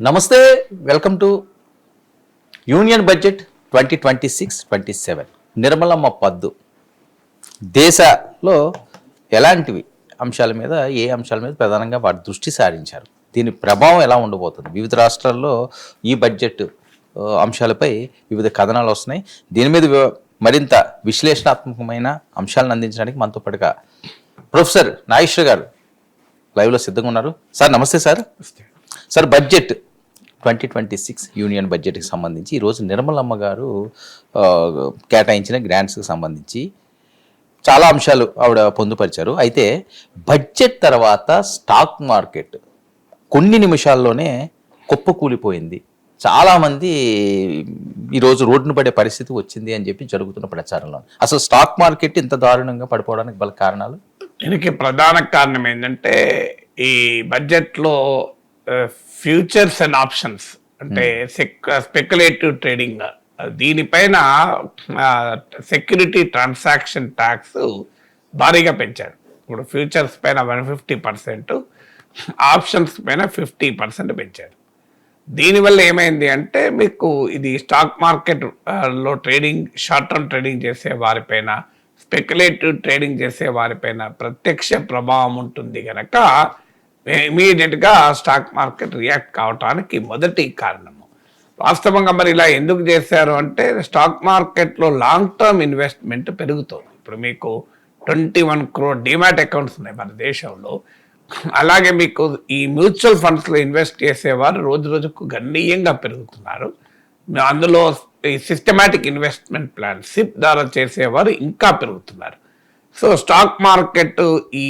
నమస్తే, welcome to union budget 2026-27. Nirmalamma పద్దు దేశంలో ఎలాంటివి అంశాల మీద, ఏ అంశాల మీద ప్రధానంగా వాటి దృష్టి సారించారు, దీని ప్రభావం ఎలా ఉండబోతుంది, వివిధ రాష్ట్రాల్లో ఈ బడ్జెట్ అంశాలపై వివిధ కథనాలు వస్తున్నాయి. దీని మీద మరింత విశ్లేషణాత్మకమైన అంశాలను అందించడానికి మనతో పాటుగా ప్రొఫెసర్ నాగేశ్వర్ గారు లైవ్లో సిద్ధంగా ఉన్నారు. సార్ నమస్తే. సార్ బడ్జెట్ 2026 యూనియన్ బడ్జెట్కి సంబంధించి ఈరోజు నిర్మలమ్మ గారు కేటాయించిన గ్రాంట్స్కి సంబంధించి చాలా అంశాలు ఆవిడ పొందుపరిచారు. అయితే బడ్జెట్ తర్వాత స్టాక్ మార్కెట్ కొన్ని నిమిషాల్లోనే కుప్పకూలిపోయింది. చాలామంది ఈరోజు రోడ్డును పడే పరిస్థితి వచ్చింది అని చెప్పి జరుగుతున్న ప్రచారంలో అసలు స్టాక్ మార్కెట్ ఇంత దారుణంగా పడిపోవడానికి గల కారణాలు? దీనికి ప్రధాన కారణం ఏంటంటే ఈ బడ్జెట్లో ఫ్యూచర్స్ అండ్ ఆప్షన్స్ అంటే స్పెక్యులేటివ్ ట్రేడింగ్, దీనిపైన సెక్యూరిటీ ట్రాన్సాక్షన్ ట్యాక్స్ భారీగా పెంచారు. ఇప్పుడు ఫ్యూచర్స్ పైన 150%, ఆప్షన్స్ పైన 50% పెంచారు. దీనివల్ల ఏమైంది అంటే మీకు ఇది స్టాక్ మార్కెట్ లో ట్రేడింగ్, షార్ట్ టర్మ్ ట్రేడింగ్ చేసే వారిపైన, స్పెక్యులేటివ్ ట్రేడింగ్ చేసే వారిపైన ప్రత్యక్ష ప్రభావం ఉంటుంది కనుక ఇమీడియట్గా స్టాక్ మార్కెట్ రియాక్ట్ కావటానికి మొదటి కారణము. వాస్తవంగా మరి ఇలా ఎందుకు చేశారు అంటే స్టాక్ మార్కెట్లో లాంగ్ టర్మ్ ఇన్వెస్ట్మెంట్ పెరుగుతుంది. ఇప్పుడు మీకు 21 crore డిమాట్ అకౌంట్స్ ఉన్నాయి మన దేశంలో. అలాగే మీకు ఈ మ్యూచువల్ ఫండ్స్లో ఇన్వెస్ట్ చేసేవారు రోజు రోజుకు గణనీయంగా పెరుగుతున్నారు. అందులో ఈ సిస్టమాటిక్ ఇన్వెస్ట్మెంట్ ప్లాన్ సిప్ ద్వారా చేసేవారు ఇంకా పెరుగుతున్నారు. సో స్టాక్ మార్కెట్ ఈ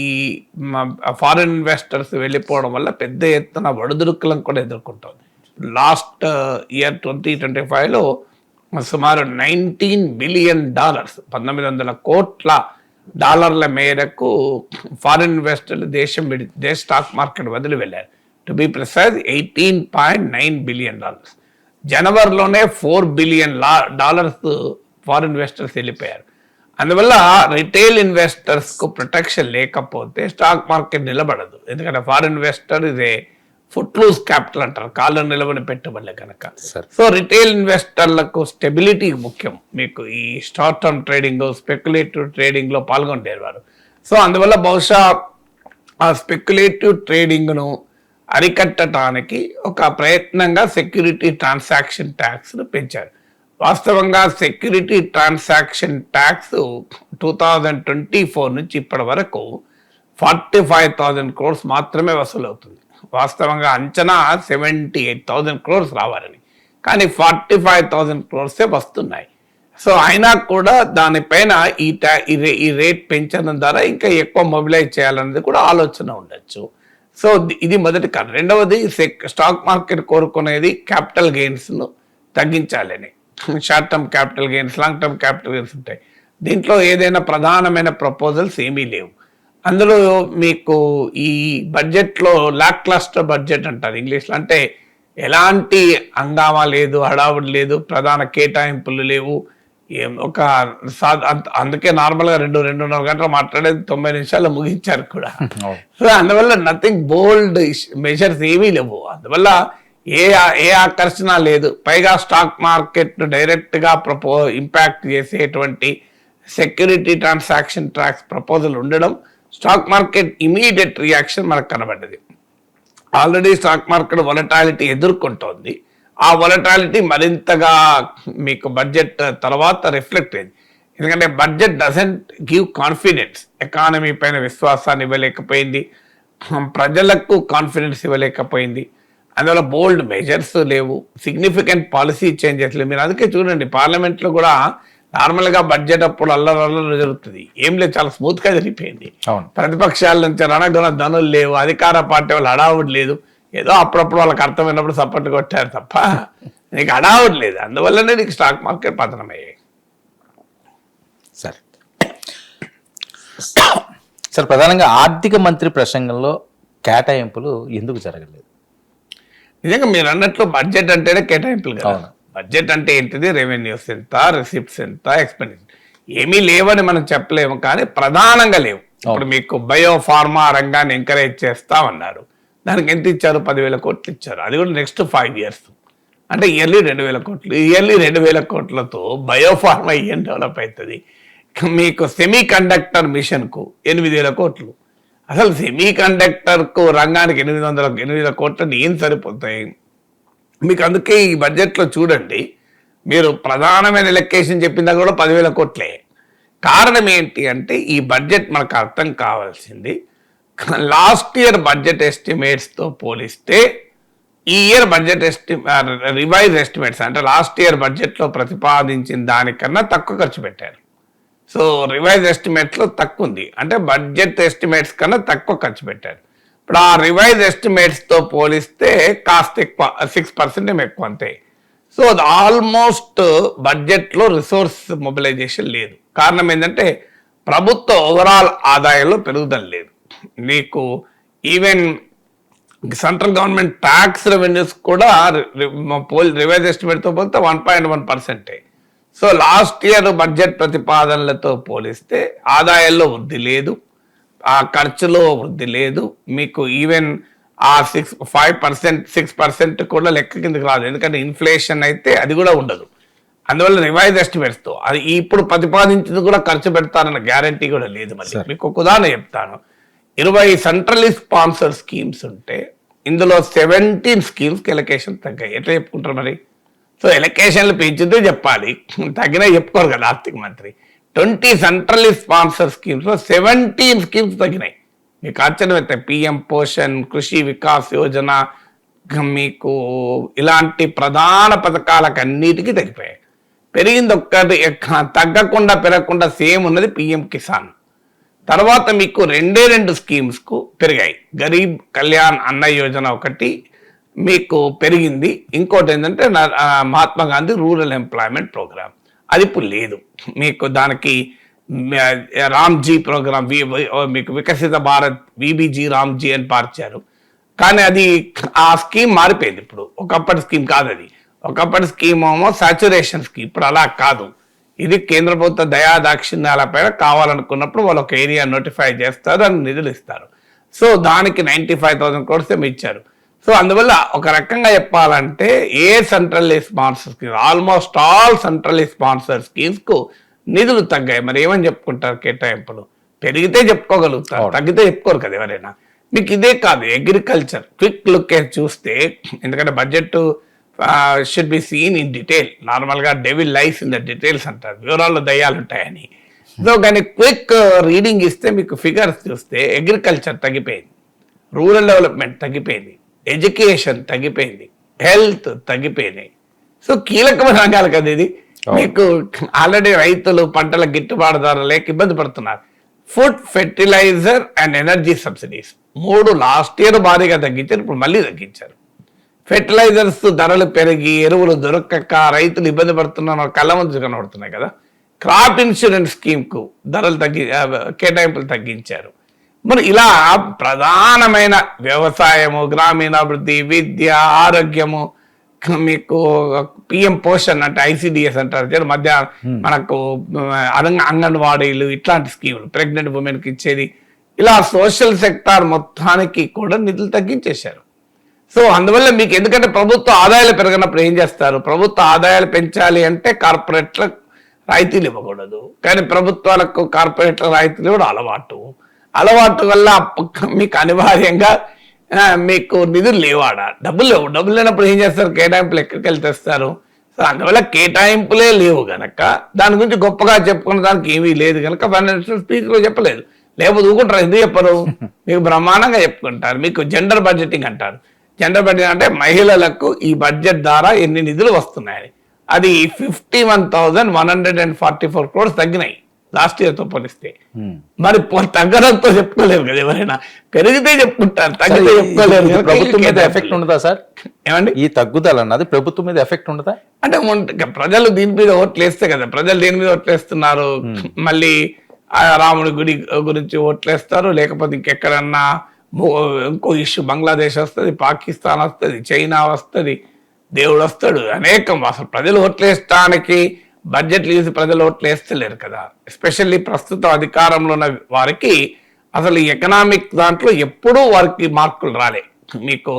ఫారిన్ ఇన్వెస్టర్స్ వెళ్ళిపోవడం వల్ల పెద్ద ఎత్తున ఒడిదుడుకులను కూడా ఎదుర్కొంటుంది. లాస్ట్ ఇయర్ 2025లో సుమారు $19 billion 1900 కోట్ల డాలర్ల మేరకు ఫారిన్ ఇన్వెస్టర్లు దేశ స్టాక్ మార్కెట్ వదిలి వెళ్ళారు. To be precise $18.9 billion. జనవరిలోనే $4 billion foreign investors వెళ్ళిపోయారు. అందువల్ల రిటైల్ ఇన్వెస్టర్స్కు ప్రొటెక్షన్ లేకపోతే స్టాక్ మార్కెట్ నిలబడదు. ఎందుకంటే ఫారిన్ ఇన్వెస్టర్ ఇదే ఫుట్ లూజ్ క్యాపిటల్ అంటారు, కాళ్ళు నిలబడి పెట్టుబడులే కనుక. సో రిటైల్ ఇన్వెస్టర్లకు స్టెబిలిటీ ముఖ్యం. మీకు ఈ షార్ట్ టర్మ్ ట్రేడింగ్, స్పెక్యులేటివ్ ట్రేడింగ్లో పాల్గొనేవారు. సో అందువల్ల బహుశా ఆ స్పెక్యులేటివ్ ట్రేడింగ్ను అరికట్టడానికి ఒక ప్రయత్నంగా సెక్యూరిటీ ట్రాన్సాక్షన్ ట్యాక్స్ను పెంచారు. వాస్తవంగా సెక్యూరిటీ ట్రాన్సాక్షన్ ట్యాక్స్ 2024 నుంచి ఇప్పటి వరకు 45,000 crores మాత్రమే వసూలవుతుంది. వాస్తవంగా అంచనా 78,000 crores రావాలని, కానీ 45,000 crores వస్తున్నాయి. సో అయినా కూడా దానిపైన ఈ రేట్ పెంచడం ద్వారా ఇంకా ఎక్కువ మొబిలైజ్ చేయాలనేది కూడా ఆలోచన ఉండొచ్చు. సో ఇది మొదటి కారణం. రెండవది స్టాక్ మార్కెట్ కోరుకునేది క్యాపిటల్ గెయిన్స్ను తగ్గించాలని. Short term capital gains, long term capital gains ఉంటాయి. దీంట్లో ఏదైనా ప్రధానమైన ప్రపోజల్స్ ఏమీ లేవు. అందులో మీకు ఈ బడ్జెట్లో లాక్ క్లస్టర్ బడ్జెట్ అంటారు ఇంగ్లీష్లో. అంటే ఎలాంటి హంగామా లేదు, హడావుడి లేదు, ప్రధాన కేటాయింపులు లేవు. ఒక అందుకే నార్మల్గా 2-2.5 గంటలు మాట్లాడేది 90 నిమిషాలు ముగించారు కూడా. సో అందువల్ల నథింగ్ బోల్డ్ మెజర్స్ ఏమీ లేవు. అందువల్ల ఏ ఆకర్షణ లేదు. పైగా స్టాక్ మార్కెట్ డైరెక్ట్గా ఇంపాక్ట్ చేసేటువంటి సెక్యూరిటీ ట్రాన్సాక్షన్ ట్యాక్స్ ప్రపోజల్ ఉండడం, స్టాక్ మార్కెట్ ఇమీడియట్ రియాక్షన్ మనకు కనబడ్డది. ఆల్రెడీ స్టాక్ మార్కెట్ వొలటాలిటీ ఎదుర్కొంటోంది. ఆ వొలటాలిటీ మరింతగా మీకు బడ్జెట్ తర్వాత రిఫ్లెక్ట్ అయింది. ఎందుకంటే budget doesn't give confidence. Economy పైన విశ్వాసాన్ని ఇవ్వలేకపోయింది, ప్రజలకు కాన్ఫిడెన్స్ ఇవ్వలేకపోయింది. అందువల్ల బోల్డ్ మెజర్స్ లేవు, సిగ్నిఫికెంట్ పాలసీ చేంజెస్ లేవు. మీరు అందుకే చూడండి పార్లమెంట్లో కూడా నార్మల్గా బడ్జెట్ అప్పుడు అల్లరల్లలు జరుగుతుంది, ఏం లేదు, చాలా స్మూత్గా జరిగిపోయింది. ప్రతిపక్షాల నుంచి రణగొన ధనులు లేవు, అధికార పార్టీ వాళ్ళు హడావుడి లేదు. ఏదో అప్పుడప్పుడు వాళ్ళకి అర్థమైనప్పుడు సపోర్ట్ కొట్టారు తప్ప నీకు హడావుడి లేదు. అందువల్లనే నీకు స్టాక్ మార్కెట్ పతనమయ్యాయి. సరే సార్, ప్రధానంగా ఆర్థిక మంత్రి ప్రసంగంలో కేటాయింపులు ఎందుకు జరగలేదు? నిజంగా మీరు అన్నట్లు బడ్జెట్ అంటేనే కేటాయింపులు కదా. బడ్జెట్ అంటే ఏంటిది? రెవెన్యూస్ ఎంత, రిసిప్ట్స్ ఎంత, ఎక్స్పెండిచర్ ఏమీ లేవని మనం చెప్పలేము, కానీ ప్రధానంగా లేవు. ఇప్పుడు మీకు బయోఫార్మా రంగాన్ని ఎంకరేజ్ చేస్తామన్నారు, దానికి ఎంత ఇచ్చారు? 10,000 కోట్లు ఇచ్చారు. అది కూడా నెక్స్ట్ 5 years. అంటే ఇయర్లీ 2,000 కోట్లు. ఇయర్లీ 2,000 కోట్లతో బయోఫార్మా ఏం డెవలప్ అవుతుంది? మీకు సెమీ కండక్టర్ మిషన్కు 8,000 కోట్లు. అసలు సెమీ కండక్టర్కు రంగానికి 800 కోట్లు ఏం సరిపోతాయి మీకు? అందుకే ఈ బడ్జెట్లో చూడండి, మీరు ప్రధానమైన లెక్కేషన్ చెప్పిందా కూడా 10,000 కోట్లే. కారణం ఏంటి అంటే ఈ బడ్జెట్ మనకు అర్థం కావాల్సింది, లాస్ట్ ఇయర్ బడ్జెట్ ఎస్టిమేట్స్తో పోలిస్తే ఈ ఇయర్ బడ్జెట్ రివైజ్ ఎస్టిమేట్స్ అంటే లాస్ట్ ఇయర్ బడ్జెట్లో ప్రతిపాదించిన దానికన్నా తక్కువ ఖర్చు పెట్టారు. సో రివైజ్ ఎస్టిమేట్స్లో తక్కువ ఉంది, అంటే బడ్జెట్ ఎస్టిమేట్స్ కన్నా తక్కువ ఖర్చు పెట్టారు. ఇప్పుడు ఆ రివైజ్ ఎస్టిమేట్స్తో పోలిస్తే కాస్త ఎక్కువ, 6% ఎక్కువ అంతే. సో అది ఆల్మోస్ట్ బడ్జెట్లో రిసోర్స్ మొబిలైజేషన్ లేదు. కారణం ఏంటంటే ప్రభుత్వ ఓవరాల్ ఆదాయంలో పెరుగుదల లేదు. నీకు even central government tax revenues కూడా రివైజ్ ఎస్టిమేట్తో పోలిస్తే 1.1%. సో లాస్ట్ ఇయర్ బడ్జెట్ ప్రతిపాదనలతో పోలిస్తే ఆదాయాల్లో వృద్ధి లేదు, ఆ ఖర్చులో వృద్ధి లేదు. మీకు ఈవెన్ ఆ 6% కూడా లెక్క కిందకి రాదు, ఎందుకంటే ఇన్ఫ్లేషన్ అయితే అది కూడా ఉండదు. అందువల్ల రివైజ్ ఎస్టిమేట్స్తో అది ఇప్పుడు ప్రతిపాదించింది కూడా ఖర్చు పెడతారన్న గ్యారంటీ కూడా లేదు. మళ్ళీ మీకు ఒక ఉదాహరణ చెప్తాను. 20 సెంట్రల్లీ స్పాన్సర్ స్కీమ్స్ ఉంటే ఇందులో 17 స్కీమ్స్కి ఎలకేషన్ తగ్గాయి. ఎట్లా చెప్పుకుంటారు మరి? సో ఎలకేషన్లు పెంచుతూ చెప్పాలి, తగ్గినా చెప్పుకోరు కదా ఆర్థిక మంత్రి. 20 సెంట్రల్లీ స్పాన్సర్ స్కీమ్స్లో 17 స్కీమ్స్ తగ్గినాయి. మీకు ఆశ్చర్యం అయితే పిఎం పోషణ్, కృషి వికాస్ యోజన, మీకు ఇలాంటి ప్రధాన పథకాలకు అన్నిటికీ తగ్గిపోయాయి. పెరిగింది ఒక్కటి, తగ్గకుండా పెరగకుండా సేమ్ ఉన్నది పిఎం కిసాన్. తర్వాత మీకు 2 స్కీమ్స్కు పెరిగాయి. గరీబ్ కళ్యాణ్ అన్న యోజన ఒకటి మీకు పెరిగింది, ఇంకోటి ఏంటంటే Mahatma Gandhi rural employment programme, అది ఇప్పుడు లేదు. మీకు దానికి రామ్జీ ప్రోగ్రామ్, మీకు వికసిత భారత్ విబిజీ రామ్జీ అని మార్చారు. కానీ అది ఆ స్కీమ్ మారిపోయింది ఇప్పుడు, ఒకప్పటి స్కీమ్ కాదు అది. ఒకప్పటి స్కీమ్ ఏమో సాచురేషన్ స్కీమ్, ఇప్పుడు అలా కాదు. ఇది కేంద్ర ప్రభుత్వ దయాదాక్షిణ్యాలపైన కావాలనుకున్నప్పుడు వాళ్ళు ఒక ఏరియా నోటిఫై చేస్తారు, దానికి నిధులు ఇస్తారు. సో దానికి 95,000 crores ఏమి ఇచ్చారు. సో అందువల్ల ఒక రకంగా చెప్పాలంటే ఏ centrally sponsor scheme, almost all centrally sponsor స్కీమ్స్కు నిధులు తగ్గాయి. మరి ఏమని చెప్పుకుంటారు? కేటాయింపులు పెరిగితే చెప్పుకోగలుగుతారు, తగ్గితే చెప్పుకోరు కదా ఎవరైనా. మీకు ఇదే కాదు, అగ్రికల్చర్ క్విక్ లుక్ చూస్తే, ఎందుకంటే budget should be seen in detail. నార్మల్గా devil life in the details అంటారు, వివరాల్లో దయ్యాలు ఉంటాయని. సో కానీ క్విక్ రీడింగ్ ఇస్తే మీకు ఫిగర్స్ చూస్తే అగ్రికల్చర్ తగ్గిపోయింది, రూరల్ డెవలప్మెంట్ తగ్గిపోయింది, ఎడ్యుకేషన్ తగ్గిపోయింది, హెల్త్ తగ్గిపోయినాయి. సో కీలకమైన రంగాలు కదా ఇది. మీకు ఆల్రెడీ రైతులు పంటల గిట్టుబాటు ధర లేక ఇబ్బంది పడుతున్నారు. Food, fertiliser and energy subsidies 3 last year భారీగా తగ్గించారు, ఇప్పుడు మళ్ళీ తగ్గించారు. ఫెర్టిలైజర్స్ ధరలు పెరిగి ఎరువులు దొరకక రైతులు ఇబ్బంది పడుతున్న కళ్ళ ముందు కనబడుతున్నాయి కదా. క్రాప్ ఇన్సూరెన్స్ స్కీమ్కు ధరలు కేటాయింపులు తగ్గించారు. మరి ఇలా ప్రధానమైన వ్యవసాయము, గ్రామీణాభివృద్ధి, విద్య, ఆరోగ్యము, మీకు పిఎం పోషణ్ అంటే ఐసిడిఎస్ అంటారు మధ్య, మనకు అంగన్వాడీలు, ఇట్లాంటి స్కీములు ప్రెగ్నెంట్ ఉమెన్కి ఇచ్చేది, ఇలా సోషల్ సెక్టార్ మొత్తానికి కూడా నిధులు తగ్గించేశారు. సో అందువల్ల మీకు, ఎందుకంటే ప్రభుత్వ ఆదాయాలు పెరగనప్పుడు ఏం చేస్తారు? ప్రభుత్వ ఆదాయాలు పెంచాలి అంటే కార్పొరేట్లకు రాయితీలు ఇవ్వకూడదు, కానీ ప్రభుత్వాలకు కార్పొరేట్ల రాయితీలు కూడా అలవాటు వల్ల మీకు అనివార్యంగా మీకు నిధులు లేవాడ, డబ్బులు లేనప్పుడు ఏం చేస్తారు? కేటాయింపులు ఎక్కడికి వెళ్ళి తెస్తారు? సో అందువల్ల కేటాయింపులే లేవు గనక దాని గురించి గొప్పగా చెప్పుకున్న దానికి ఏమీ లేదు కనుక ఫైనాన్షియల్ స్పీచ్లో చెప్పలేదు. లేకపోతే ఊకుంటారు, ఎందుకు చెప్పరు? మీకు బ్రహ్మాండంగా చెప్పుకుంటారు. మీకు జెండర్ బడ్జెటింగ్ అంటారు. జెండర్ బడ్జెట్ అంటే మహిళలకు ఈ బడ్జెట్ ద్వారా ఎన్ని నిధులు వస్తున్నాయని. అది 51,144 crores తగ్గినాయి లాస్ట్ ఇయర్తో పోలిస్తే. మరి తగ్గడంతో చెప్పుకోలేరు కదా ఎవరైనా, పెరిగితే చెప్పుకుంటారు, తగ్గితే చెప్పుకోలేరు. ప్రభుత్వం మీద ఎఫెక్ట్ ఉండదా సార్? ఏమండి ఈ తగ్గుదల అన్నది ప్రభుత్వం మీద ఎఫెక్ట్ ఉండదా? అంటే ప్రజలు దీని మీద ఓట్లు వేస్తే కదా, ప్రజలు దేని మీద ఓట్లు వేస్తున్నారు? మళ్ళీ రాముడి గుడి గురించి ఓట్లేస్తారు, లేకపోతే ఇంకెక్కడన్నా ఇంకో ఇష్యూ, బంగ్లాదేశ్ వస్తుంది, పాకిస్తాన్ వస్తుంది, చైనా వస్తుంది, దేవుడు వస్తాడు, అనేకం. అసలు ప్రజలు ఓట్లేయడానికి బడ్జెట్లు చూసి ప్రజలు ఓట్లేస్తలేరు కదా. ఎస్పెషల్లీ ప్రస్తుతం అధికారంలో ఉన్న వారికి అసలు ఈ ఎకనామిక్ దాంట్లో ఎప్పుడూ వారికి మార్కులు రాలే. మీకు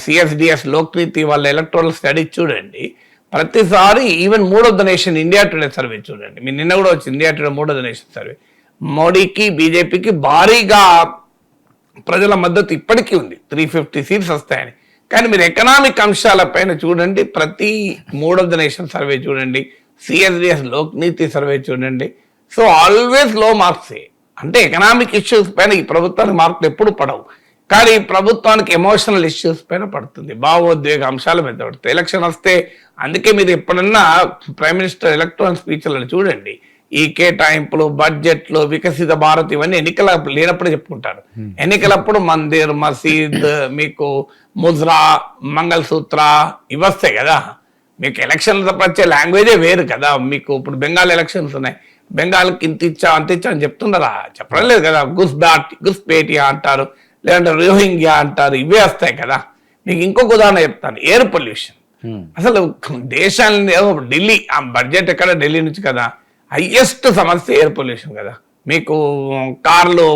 సిఎస్డిఎస్ లోక్నీతి వాళ్ళ ఎలక్ట్రల్ స్టడీ చూడండి. ప్రతిసారి even mood of the nation India today survey చూడండి, మీరు నిన్న కూడా వచ్చింది India today mood of the nation survey, మోడీకి బీజేపీకి భారీగా ప్రజల మద్దతు ఇప్పటికీ ఉంది, 350 సీట్స్ వస్తాయని. కానీ మీరు ఎకనామిక్ అంశాలపైన చూడండి, ప్రతి mood of the nation survey చూడండి, సిఎస్డిఎస్ లోక్నీతి సర్వే చూడండి, సో ఆల్వేస్ లో మార్క్సే. అంటే ఎకనామిక్ ఇష్యూస్ పైన ఈ ప్రభుత్వానికి మార్కులు ఎప్పుడు పడవు, కానీ ఈ ప్రభుత్వానికి ఎమోషనల్ ఇష్యూస్ పైన పడుతుంది, భావోద్వేగ అంశాల మీద పడుతుంది. ఎలక్షన్ వస్తే అందుకే మీరు ఎప్పుడన్నా ప్రైమ్ మినిస్టర్ ఎలక్ట్రాన్ స్పీచ్లను చూడండి, ఈ కేటాయింపులు, బడ్జెట్లు, వికసిత భారత్ ఇవన్నీ ఎన్నికల లేనప్పుడే చెప్పుకుంటారు. ఎన్నికలప్పుడు మందిర్, మసీద్, మీకు ముజ్రా, మంగళసూత్ర ఇవి వస్తాయి కదా. మీకు ఎలక్షన్లు తప్ప వచ్చే లాంగ్వేజే వేరు కదా. మీకు ఇప్పుడు బెంగాల్ ఎలక్షన్స్ ఉన్నాయి, బెంగాల్కి ఇంత ఇచ్చా అంత ఇచ్చా అని చెప్తున్నారా? చెప్పడం లేదు కదా. గుస్పేటియా అంటారు, లేదంటే రోహింగ్యా అంటారు, ఇవే వస్తాయి కదా. మీకు ఇంకొక ఉదాహరణ చెప్తాను, ఎయిర్ పొల్యూషన్. అసలు దేశాన్ని ఢిల్లీ, ఆ బడ్జెట్ ఎక్కడ ఢిల్లీ నుంచి కదా, హైయెస్ట్ సమస్య ఎయిర్ పొల్యూషన్ కదా. మీకు కార్లు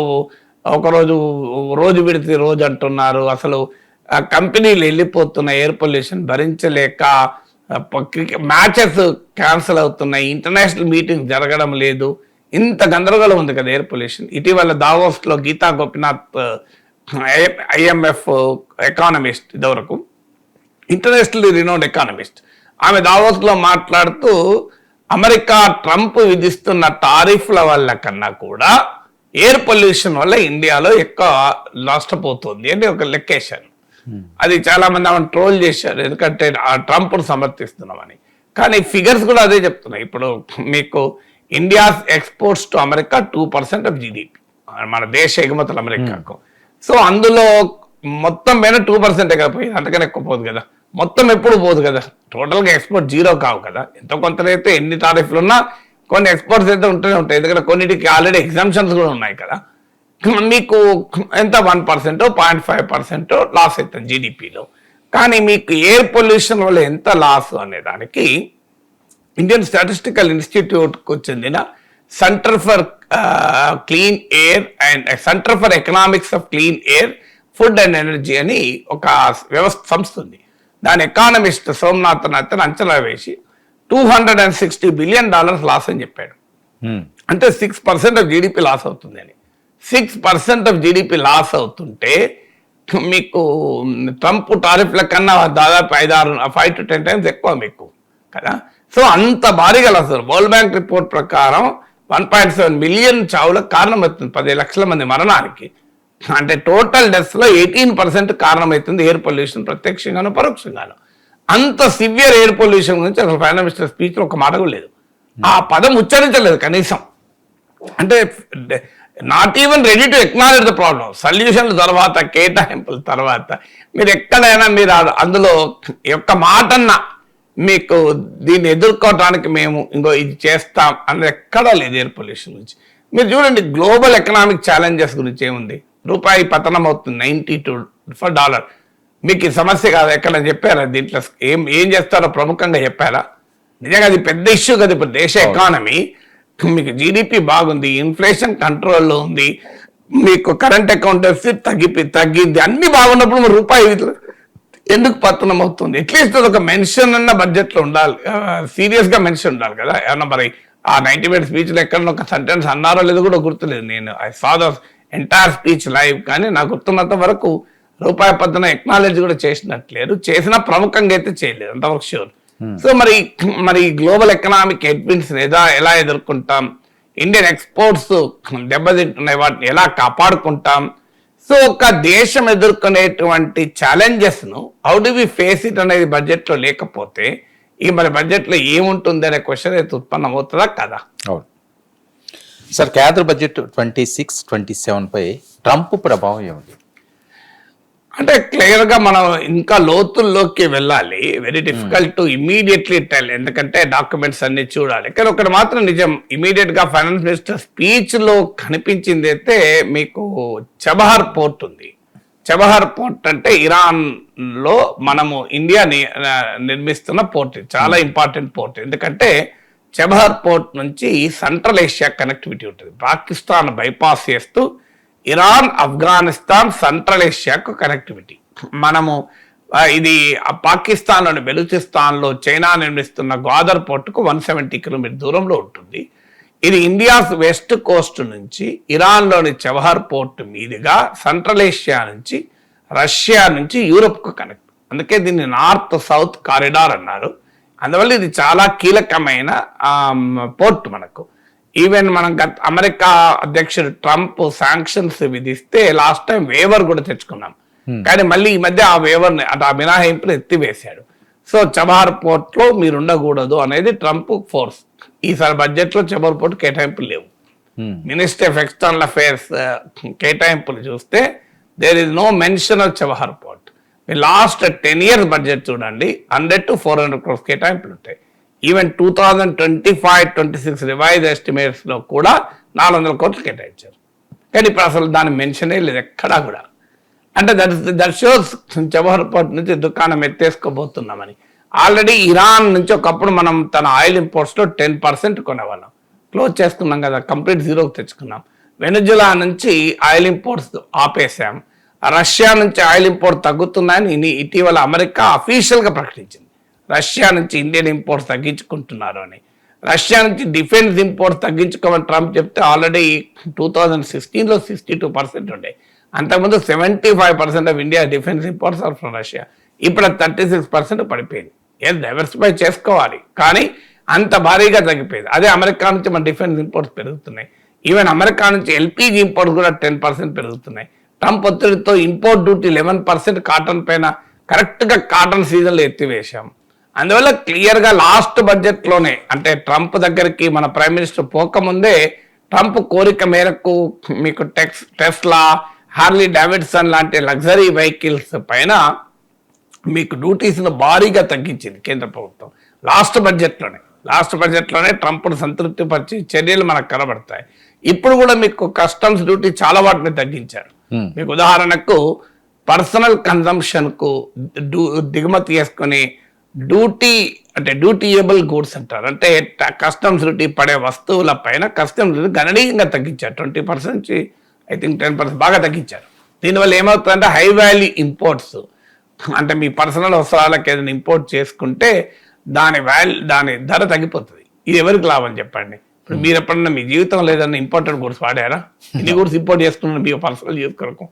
రోజు విడితే రోజు అంటున్నారు, అసలు కంపెనీలు వెళ్ళిపోతున్నాయి ఎయిర్ పొల్యూషన్ భరించలేక, మ్యాచెస్ క్యాన్సిల్ అవుతున్నాయి, ఇంటర్నేషనల్ మీటింగ్ జరగడం లేదు, ఇంత గందరగోళం ఉంది కదా ఎయిర్ పొల్యూషన్. ఇటీవల దావోస్లో గీతా గోపినాథ్ ఐఎంఎఫ్ ఎకానమిస్ట్, ఇదివరకు ఇంటర్నేషనల్ రినౌండ్ ఎకానమిస్ట్, ఆమె దావోస్లో మాట్లాడుతూ అమెరికా ట్రంప్ విధిస్తున్న టారిఫ్ల వల్ల కన్నా కూడా ఎయిర్ పొల్యూషన్ వల్ల ఇండియాలో ఎక్కువ నష్టపోతుంది అని ఒక లెక్కేశారు. అది చాలా మంది ఆమెను ట్రోల్ చేశారు, ఎందుకంటే ఆ ట్రంప్ను సమర్థిస్తున్నామని. కానీ ఫిగర్స్ కూడా అదే చెప్తున్నాయి. ఇప్పుడు మీకు India exports to America 2% of GDP, మన దేశ ఎగుమతులు అమెరికాకు. సో అందులో మొత్తం పైన 2% పోయింది, అంతకన్నా ఎక్కువ పోదు కదా. మొత్తం ఎప్పుడు పోదు కదా, టోటల్గా ఎక్స్పోర్ట్ జీరో కావు కదా. ఎంతో కొంతైతే ఎన్ని టారిఫ్లు ఉన్నా కొన్ని ఎక్స్పోర్ట్స్ అయితే ఉంటూనే ఉంటాయి, ఎందుకంటే కొన్నిటికి ఆల్రెడీ ఎగ్జామ్షన్స్ కూడా ఉన్నాయి కదా. మీకు ఎంత 1%, 0.5% లాస్ అవుతుంది జీడిపిలో. కానీ మీకు ఎయిర్ పొల్యూషన్ వల్ల ఎంత లాస్ అనే దానికి ఇండియన్ స్టాటిస్టికల్ ఇన్స్టిట్యూట్కు చెందిన centre for clean air and centre for economics of clean air, food and energy అని ఒక సంస్థ ఉంది. దాని ఎకానమిస్ట్ సోమనాథన్ అతను అంచనా వేసి $260 బిలియన్ లాస్ అని చెప్పాడు. అంటే 6% ఆఫ్ జీడిపి లాస్ అవుతుంది అని. 6% ఆఫ్ జీడిపి లాస్ అవుతుంటే మీకు ట్రంప్ టారిఫ్ల కన్నా దాదాపు 5 to 10 times ఎక్కువ మీకు కదా. సో అంత భారీగా లాస్. వరల్డ్ బ్యాంక్ రిపోర్ట్ ప్రకారం 1.7 మిలియన్ చావులకు కారణమవుతుంది, 10 లక్షల మంది మరణానికి. అంటే టోటల్ డెత్స్ లో 18% కారణమవుతుంది ఎయిర్ పొల్యూషన్, ప్రత్యక్షంగాను పరోక్షంగాను. అంత సివియర్ ఎయిర్ పొల్యూషన్ గురించి అసలు ప్రైమ్ మినిస్టర్ స్పీచ్ లో ఒక మాట కూడా లేదు, ఆ పదం ఉచ్చరించలేదు కనీసం. అంటే not even ready to acknowledge the problem. సొల్యూషన్ల తర్వాత, కేటాయింపుల తర్వాత మీరు ఎక్కడైనా మీరు అందులో యొక్క మాటన్నా మీకు దీన్ని ఎదుర్కోవడానికి మేము ఇంకో ఇది చేస్తాం అన్నది ఎక్కడా లేదు ఎయిర్ పొల్యూషన్ గురించి. మీరు చూడండి గ్లోబల్ ఎకనామిక్ ఛాలెంజెస్ గురించి ఏముంది. రూపాయి పతనం అవుతుంది, 92 for $. మీకు ఈ సమస్య కాదు, ఎక్కడ చెప్పారా దీంట్లో ఏం చేస్తారో ప్రముఖంగా చెప్పారా? నిజంగా అది పెద్ద ఇష్యూ కదా. ఇప్పుడు దేశ ఎకానమీ, మీకు జీడిపి బాగుంది, ఇన్ఫ్లేషన్ కంట్రోల్లో ఉంది, మీకు కరెంట్ అకౌంట్ డెఫిసిట్ తగ్గింది, అన్ని బాగున్నప్పుడు మరి రూపాయి ఎందుకు పతనం అవుతుంది? అట్లీస్ట్ ఒక మెన్షన్ అన్న బడ్జెట్లో ఉండాలి, సీరియస్గా మెన్షన్ ఉండాలి కదా. ఏమన్నా మరి ఆ 90-minute స్పీచ్లో ఎక్కడ ఒక సెంటెన్స్ అన్నారో లేదో కూడా గుర్తులేదు. నేను I saw the entire speech live, కానీ నాకు గుర్తున్నంత వరకు రూపాయి పతనం ఎక్నాలజీ కూడా చేసినట్లేరు, చేసినా ప్రముఖంగా అయితే చేయలేదు అంతవరకు షూర్. సో మరి గ్లోబల్ ఎకనామిక్ హెడ్విండ్స్ ఎలా ఎదుర్కొంటాం, ఇండియన్ ఎక్స్పోర్ట్స్ దెబ్బతింటున్నాయి, వాటిని ఎలా కాపాడుకుంటాం? సో ఒక దేశం ఎదుర్కొనేటువంటి ఛాలెంజెస్ ను how do we face it అనేది బడ్జెట్ లో లేకపోతే ఈ మరి బడ్జెట్ లో ఏముంటుంది అనే క్వశ్చన్ అయితే ఉత్పన్నం అవుతుందా కదా. అవును సార్, కేంద్ర బడ్జెట్ 26-27 పై ట్రంప్ ప్రభావం ఏమిటి? అంటే క్లియర్ గా మనం ఇంకా లోతుల్లోకి వెళ్ళాలి. Very difficult to immediately tell, ఎందుకంటే డాక్యుమెంట్స్ అన్ని చూడాలి. కానీ ఒకటి మాత్రం నిజం, ఇమీడియట్ గా ఫైనాన్స్ మినిస్టర్ స్పీచ్ లో కనిపించింది అయితే మీకు చబహార్ పోర్ట్ ఉంది. చబహార్ పోర్ట్ అంటే ఇరాన్ లో మనము ఇండియా నిర్మిస్తున్న పోర్ట్, చాలా ఇంపార్టెంట్ పోర్ట్. ఎందుకంటే చబహార్ పోర్ట్ నుంచి సెంట్రల్ ఏషియా కనెక్టివిటీ ఉంటుంది. పాకిస్తాన్ బైపాస్ చేస్తూ ఇరాన్, ఆఫ్ఘనిస్తాన్, సెంట్రల్ ఏషియాకు కనెక్టివిటీ. మనము ఇది పాకిస్తాన్లోని బెలూచిస్తాన్లో చైనా నిర్మిస్తున్న గ్వాదర్ పోర్టుకు 170 కిలోమీటర్ దూరంలో ఉంటుంది. ఇది ఇండియాస్ వెస్ట్ కోస్ట్ నుంచి ఇరాన్లోని చబహార్ పోర్ట్ మీదుగా సెంట్రల్ ఏషియా నుంచి రష్యా నుంచి యూరోప్కు కనెక్ట్. అందుకే దీన్ని నార్త్ సౌత్ కారిడార్ అన్నారు. అందువల్ల ఇది చాలా కీలకమైన పోర్ట్ మనకు. ఈవెన్ మనం అమెరికా అధ్యక్షుడు ట్రంప్ శాంక్షన్స్ విధిస్తే లాస్ట్ టైం వేవర్ కూడా తెచ్చుకున్నాం, కానీ మళ్ళీ ఈ మధ్య ఆ వేవర్ని ఆ మినహాయింపును ఎత్తివేశాడు. సో చబహార్ పోర్ట్ లో మీరు ఉండకూడదు అనేది ట్రంప్ ఫోర్స్. ఈసారి బడ్జెట్ లో చబహార్ పోర్ట్ కేటాయింపులు లేవు. మినిస్టర్ ఆఫ్ ఎక్స్టర్నల్ అఫైర్స్ కేటాయింపులు చూస్తే there is no mention of Chabahar port. Last 10 years budget చూడండి, 100 to 400 crores కేటాయింపులు ఉంటాయి. ఈవెన్ 2025-26 రివైజ్ ఎస్టిమేట్స్ లో కూడా 400 కోట్లు కేటాయించారు, కానీ ఇప్పుడు అసలు దాని మెన్షనే లేదు ఎక్కడా కూడా. అంటే దట్ షోస్ చబహార్ పోర్ట్ నుంచి దుకాణం ఎత్తేసుకోబోతున్నామని. ఆల్రెడీ ఇరాన్ నుంచి ఒకప్పుడు మనం తన ఆయిల్ ఇంపోర్ట్స్ లో 10% కొనేవాళ్ళం, క్లోజ్ చేసుకున్నాం కదా, కంప్లీట్ జీరోకి తెచ్చుకున్నాం. వెనజులా నుంచి ఆయిల్ ఇంపోర్ట్స్ ఆపేశాం. రష్యా నుంచి ఆయిల్ ఇంపోర్ట్ తగ్గుతున్నాయని ఇటీవల అమెరికా అఫీషియల్ గా ప్రకటించింది. రష్యా నుంచి ఇండియన్ ఇంపోర్ట్స్ తగ్గించుకుంటున్నారు అని. రష్యా నుంచి డిఫెన్స్ ఇంపోర్ట్స్ తగ్గించుకోమని ట్రంప్ చెప్తే ఆల్రెడీ 2016లో 62% ఉండే. అంతకుముందు 75% of India defence imports are from Russia. ఇప్పుడు 36% పడిపోయింది. ఏం డైవర్సిఫై చేసుకోవాలి, కానీ అంత భారీగా తగ్గిపోయింది. అదే అమెరికా నుంచి మన డిఫెన్స్ ఇంపోర్ట్స్ పెరుగుతున్నాయి. ఈవెన్ అమెరికా నుంచి ఎల్పిజి ఇంపోర్ట్స్ కూడా 10% పెరుగుతున్నాయి. ట్రంప్ ఒత్తిడితో ఇంపోర్ట్ డ్యూటీ 11% కాటన్ పైన కరెక్ట్గా కాటన్ సీజన్లో ఎత్తివేశాం. అందువల్ల క్లియర్గా లాస్ట్ బడ్జెట్లోనే, అంటే ట్రంప్ దగ్గరికి మన ప్రైమ్ మినిస్టర్ పోకముందే ట్రంప్ కోరిక మేరకు మీకు టెస్లా, హార్లీ డేవిడ్సన్ లాంటి లగ్జరీ వెహికల్స్ పైన మీకు డ్యూటీస్ను భారీగా తగ్గించింది కేంద్ర ప్రభుత్వం లాస్ట్ బడ్జెట్లోనే ట్రంప్ను సంతృప్తిపరిచి చర్యలు మనకు కనబడతాయి. ఇప్పుడు కూడా మీకు కస్టమ్స్ డ్యూటీ చాలా వాటిని తగ్గించారు. మీకు ఉదాహరణకు పర్సనల్ కన్జంప్షన్ కు దిగుమతి చేసుకుని డ్యూటీయబుల్ గూడ్స్ అంటారు, అంటే కస్టమ్స్ డ్యూటీ పడే వస్తువుల పైన కస్టమ్స్ డ్యూటీ గణనీయంగా తగ్గించారు. 20% నుంచి ఐ థింక్ 10% బాగా తగ్గించారు. దీనివల్ల ఏమవుతుందంటే హై వాల్యూ ఇంపోర్ట్స్, అంటే మీ పర్సనల్ అవసరాలకు ఏదైనా ఇంపోర్ట్ చేసుకుంటే దాని ధర తగ్గిపోతుంది. ఇది ఎవరికి లాభం చెప్పండి? ఇప్పుడు మీరు ఎప్పుడన్నా మీ జీవితంలో ఏదైనా ఇంపోర్టెడ్ గూడ్స్ వాడారా? ఇన్ని గూడ్స్ ఇంపోర్ట్ చేసుకున్న మీ పర్సనల్ యూజ్ కొరకు.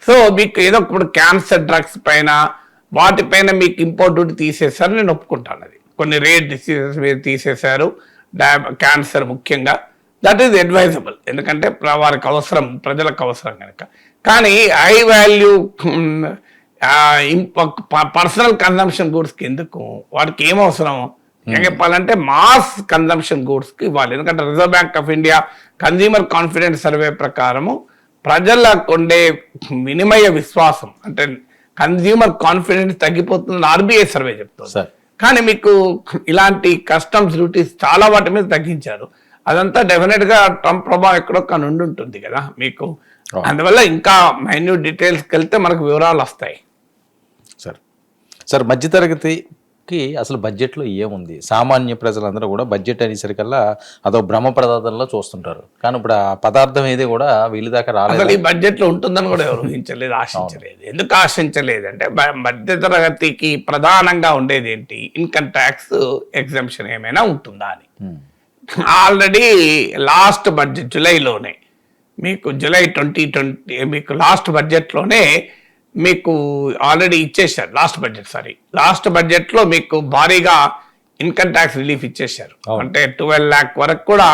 సో మీకు ఏదో ఇప్పుడు క్యాన్సర్ డ్రగ్స్ పైన వాటిపైన మీకు ఇంపోర్ట్ డ్యూటీ తీసేశారు, నేను ఒప్పుకుంటాను. అది కొన్ని రేట్ డిసీజెస్ మీద తీసేశారు, క్యాన్సర్ ముఖ్యంగా. దట్ ఈస్ అడ్వైజబుల్, ఎందుకంటే వారికి అవసరం, ప్రజలకు అవసరం కనుక. కానీ హై వాల్యూ పర్సనల్ కన్జంప్షన్ గూడ్స్కి ఎందుకు? వాటికి ఏం అవసరం? ఏం చెప్పాలంటే మాస్ కన్జంప్షన్ గూడ్స్కి ఇవ్వాలి. ఎందుకంటే reserve bank of India consumer confidence survey ప్రకారము ప్రజలకు ఉండే వినిమయ విశ్వాసం, అంటే కన్జ్యూమర్ కాన్ఫిడెన్స్ తగ్గిపోతుందని ఆర్బీఐ సర్వే చెప్తుంది. కానీ మీకు ఇలాంటి కస్టమ్స్ డ్యూటీస్ చాలా వాటి మీద తగ్గించారు. అదంతా డెఫినెట్ గా ట్రంప్ ప్రభావం ఎక్కడొక్క నుండి ఉంటుంది కదా మీకు. అందువల్ల ఇంకా మైన్యూట్ డీటెయిల్స్కి వెళ్తే మనకు వివరాలు వస్తాయి. సార్ మధ్యతరగతికి అసలు బడ్జెట్లో ఏముంది? సామాన్య ప్రజలందరూ కూడా బడ్జెట్ అనేసరికల్లా అదో భ్రమ పదార్థంలో చూస్తుంటారు, కానీ ఇప్పుడు ఆ పదార్థం ఏది కూడా వీళ్ళ దాకా రాలేదు. అసలు ఈ బడ్జెట్లో ఉంటుందని కూడా ఎవరు ఊహించలేదు, ఆశించలేదు. ఎందుకు ఆశించలేదు అంటే మధ్యతరగతికి ప్రధానంగా ఉండేది ఏంటి? ఇన్కమ్ ట్యాక్స్ ఎగ్జంప్షన్ ఏమైనా ఉంటుందా అని. ఆల్రెడీ లాస్ట్ బడ్జెట్ జూలైలోనే మీకు జూలై 2020 మీకు లాస్ట్ బడ్జెట్లోనే మీకు ఆల్రెడీ ఇచ్చేశారు. లాస్ట్ బడ్జెట్లో మీకు భారీగా ఇన్కమ్ ట్యాక్స్ రిలీఫ్ ఇచ్చేశారు. అంటే 12 lakh వరకు కూడా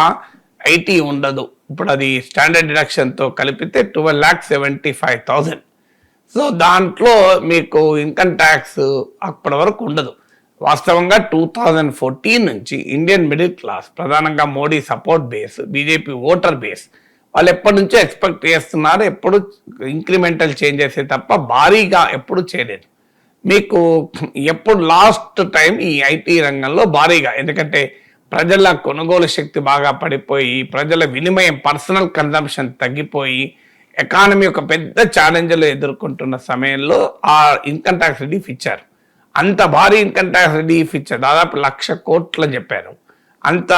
ఐటీ ఉండదు. ఇప్పుడు అది స్టాండర్డ్ డిడక్షన్తో కలిపితే 12,75,000. సో దాంట్లో మీకు ఇన్కమ్ ట్యాక్స్ అప్పటి వరకు ఉండదు. వాస్తవంగా 2014 నుంచి ఇండియన్ మిడిల్ క్లాస్, ప్రధానంగా Modi support base, BJP voter base, వాళ్ళు ఎప్పటి నుంచో ఎక్స్పెక్ట్ చేస్తున్నారు ఎప్పుడు ఇంక్రిమెంటల్ చేంజెస్ తప్ప భారీగా ఎప్పుడు చేయలేదు. మీకు ఎప్పుడు లాస్ట్ టైం ఈ ఐటీ రంగంలో భారీగా, ఎందుకంటే ప్రజల కొనుగోలు శక్తి బాగా పడిపోయి, ప్రజల వినిమయం, పర్సనల్ కన్జంప్షన్ తగ్గిపోయి, ఎకానమీ ఒక పెద్ద ఛాలెంజ్లు ఎదుర్కొంటున్న సమయంలో ఆ ఇన్కమ్ ట్యాక్స్ రిలీఫ్ ఇచ్చారు. అంత భారీ ఇన్కమ్ ట్యాక్స్ రిలీఫ్ ఇచ్చారు, దాదాపు 1,00,000 కోట్లు చెప్పారు. అంత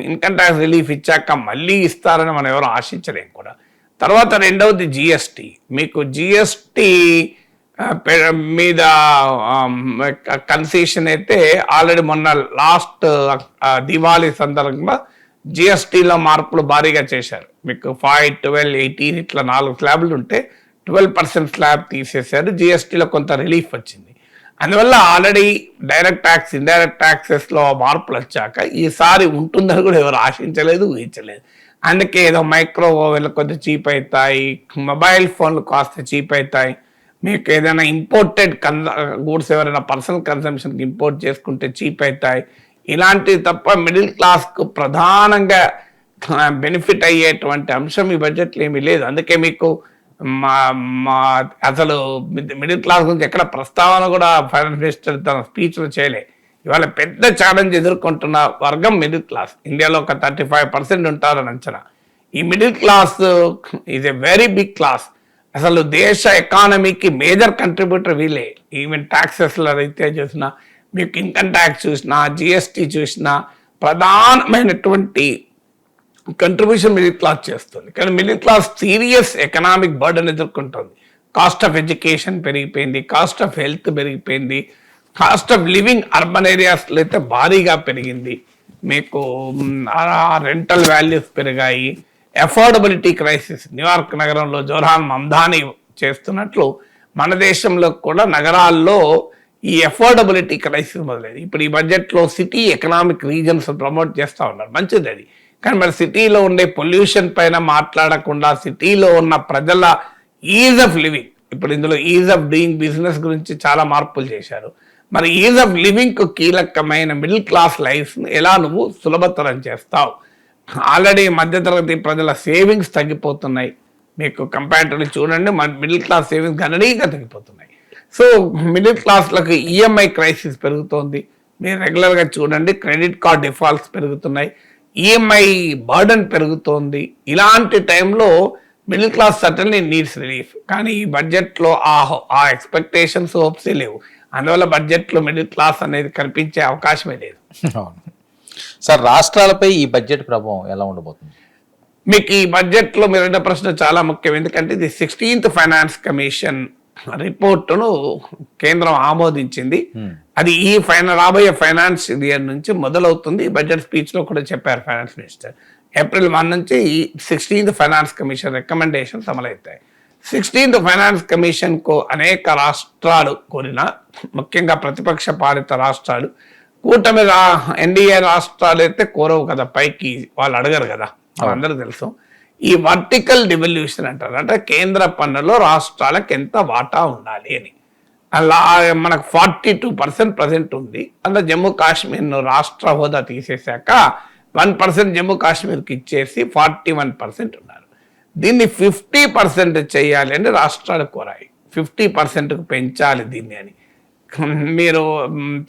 ఇన్కమ్ ట్యాక్స్ రిలీఫ్ ఇచ్చాక మళ్ళీ ఇస్తారని మనం ఎవరు ఆశించలేం కూడా. తర్వాత రెండవది జిఎస్టీ. మీకు జిఎస్టీ మీద కన్సెషన్ అయితే ఆల్రెడీ మొన్న లాస్ట్ దివాళీ సందర్భంగా జిఎస్టీలో మార్పులు భారీగా చేశారు. మీకు 5, 12, 18 ఇట్లా 4 స్లాబ్లు ఉంటే 12% స్లాబ్ తీసేశారు. జిఎస్టీలో కొంత రిలీఫ్ వచ్చింది. అందువల్ల ఆల్రెడీ డైరెక్ట్ ట్యాక్స్, ఇండైరెక్ట్ ట్యాక్సెస్లో మార్పులు వచ్చాక ఈసారి ఉంటుందని కూడా ఎవరు ఆశించలేదు, ఊహించలేదు. అందుకే ఏదో మైక్రో ఓవెన్లు కొంచెం చీప్ అవుతాయి, మొబైల్ ఫోన్లు కాస్త చీప్ అవుతాయి, మీకు ఏదైనా ఇంపోర్టెడ్ గూడ్స్ ఎవరైనా పర్సనల్ కన్సంప్షన్కి ఇంపోర్ట్ చేసుకుంటే చీప్ అవుతాయి. ఇలాంటివి తప్ప మిడిల్ క్లాస్కు ప్రధానంగా బెనిఫిట్ అయ్యేటువంటి అంశం ఈ బడ్జెట్లో ఏమీ లేదు. అందుకే మీకు అసలు మిడిల్ క్లాస్ గురించి ఎక్కడ ప్రస్తావన కూడా ఫైనాన్స్ మినిస్టర్ తన స్పీచ్లో చేయలే. ఇవాళ పెద్ద ఛాలెంజ్ ఎదుర్కొంటున్న వర్గం మిడిల్ క్లాస్. ఇండియాలో ఒక 35% ఉంటారని అంచనా. ఈ middle class is a very big class. అసలు దేశ ఎకానమీకి మేజర్ కంట్రిబ్యూటర్ వీళ్ళే. ఈవెన్ ట్యాక్సెస్లో అయితే చూసినా, మీకు ఇన్కమ్ ట్యాక్స్ చూసినా, జిఎస్టీ చూసినా, ప్రధానమైనటువంటి కంట్రిబ్యూషన్ మిడిల్ క్లాస్ చేస్తుంది. కానీ middle class serious economic burden ఎదుర్కొంటుంది. కాస్ట్ ఆఫ్ ఎడ్యుకేషన్ పెరిగిపోయింది, కాస్ట్ ఆఫ్ హెల్త్ పెరిగిపోయింది, కాస్ట్ ఆఫ్ లివింగ్ అర్బన్ ఏరియాస్లో అయితే భారీగా పెరిగింది. మీకు రెంటల్ వాల్యూస్ పెరిగాయి. అఫోర్డబిలిటీ క్రైసిస్, న్యూయార్క్ నగరంలో జోర్హాన్ మమ్దాని చేస్తున్నట్లు మన దేశంలో కూడా నగరాల్లో ఈ అఫోర్డబిలిటీ క్రైసిస్ మొదలైంది. ఇప్పుడు ఈ బడ్జెట్లో సిటీ ఎకనామిక్ రీజన్స్ ప్రమోట్ చేస్తూ ఉన్నారు, మంచిది అది. కానీ మరి సిటీలో ఉండే పొల్యూషన్ పైన మాట్లాడకుండా సిటీలో ఉన్న ప్రజల ఈజ్ ఆఫ్ లివింగ్, ఇప్పుడు ఇందులో ఈజ్ ఆఫ్ డూయింగ్ బిజినెస్ గురించి చాలా మార్పులు చేశారు. మరి ఈజ్ ఆఫ్ లివింగ్కు కీలకమైన మిడిల్ క్లాస్ లైఫ్ను ఎలా నువ్వు సులభతరం చేస్తావు? ఆల్రెడీ మధ్యతరగతి ప్రజల సేవింగ్స్ తగ్గిపోతున్నాయి. మీకు కంపారిటివ్లీ చూడండి, మిడిల్ క్లాస్ సేవింగ్స్ గణనీయంగా తగ్గిపోతున్నాయి. సో మిడిల్ క్లాస్లకు ఈఎంఐ క్రైసిస్ పెరుగుతోంది. మీరు రెగ్యులర్గా చూడండి, క్రెడిట్ కార్డ్ డిఫాల్ట్స్ పెరుగుతున్నాయి, ఈఎంఐ బర్డన్ పెరుగుతోంది. ఇలాంటి టైంలో middle class certainly needs relief. కానీ ఈ బడ్జెట్లో ఆ ఎక్స్పెక్టేషన్స్, హోప్సే లేవు. అందువల్ల బడ్జెట్లో మిడిల్ క్లాస్ అనేది కనిపించే అవకాశమే లేదు. సార్, రాష్ట్రాలపై ఈ బడ్జెట్ ప్రభావం ఎలా ఉండబోతుంది? మీకు ఈ బడ్జెట్లో మీరు అడిగిన ప్రశ్న చాలా ముఖ్యం. ఎందుకంటే ఇది 16th ఫైనాన్స్ కమిషన్ రిపోర్టును కేంద్రం ఆమోదించింది. అది ఈ రాబోయే ఫైనాన్స్ ఇయర్ నుంచి మొదలవుతుంది. బడ్జెట్ స్పీచ్లో కూడా చెప్పారు ఫైనాన్స్ మినిస్టర్. ఏప్రిల్ 1 నుంచి 16th ఫైనాన్స్ కమిషన్ రికమెండేషన్స్ అమలవుతాయి. 16th ఫైనాన్స్ కమిషన్కు అనేక రాష్ట్రాలు కోరిన, ముఖ్యంగా ప్రతిపక్ష పాలిత రాష్ట్రాలు, కూటమి ఎన్డీఏ రాష్ట్రాలు అయితే కోరవు కదా, పైకి వాళ్ళు అడగరు కదా, అందరూ తెలుసు. ఈ వర్టికల్ డివల్యూషన్ అంటారు, అంటే కేంద్ర పన్నులో రాష్ట్రాలకు ఎంత వాటా ఉండాలి అని. అలా మనకు 42% ప్రజెంట్ ఉంది. అందులో జమ్మూ కాశ్మీర్ను రాష్ట్ర హోదా తీసేశాక 1% జమ్మూ కాశ్మీర్కి ఇచ్చేసి 41% ఉన్నారు. దీన్ని 50% చేయాలి అని రాష్ట్రాలు కోరాయి. 50%కు పెంచాలి దీన్ని అని. మీరు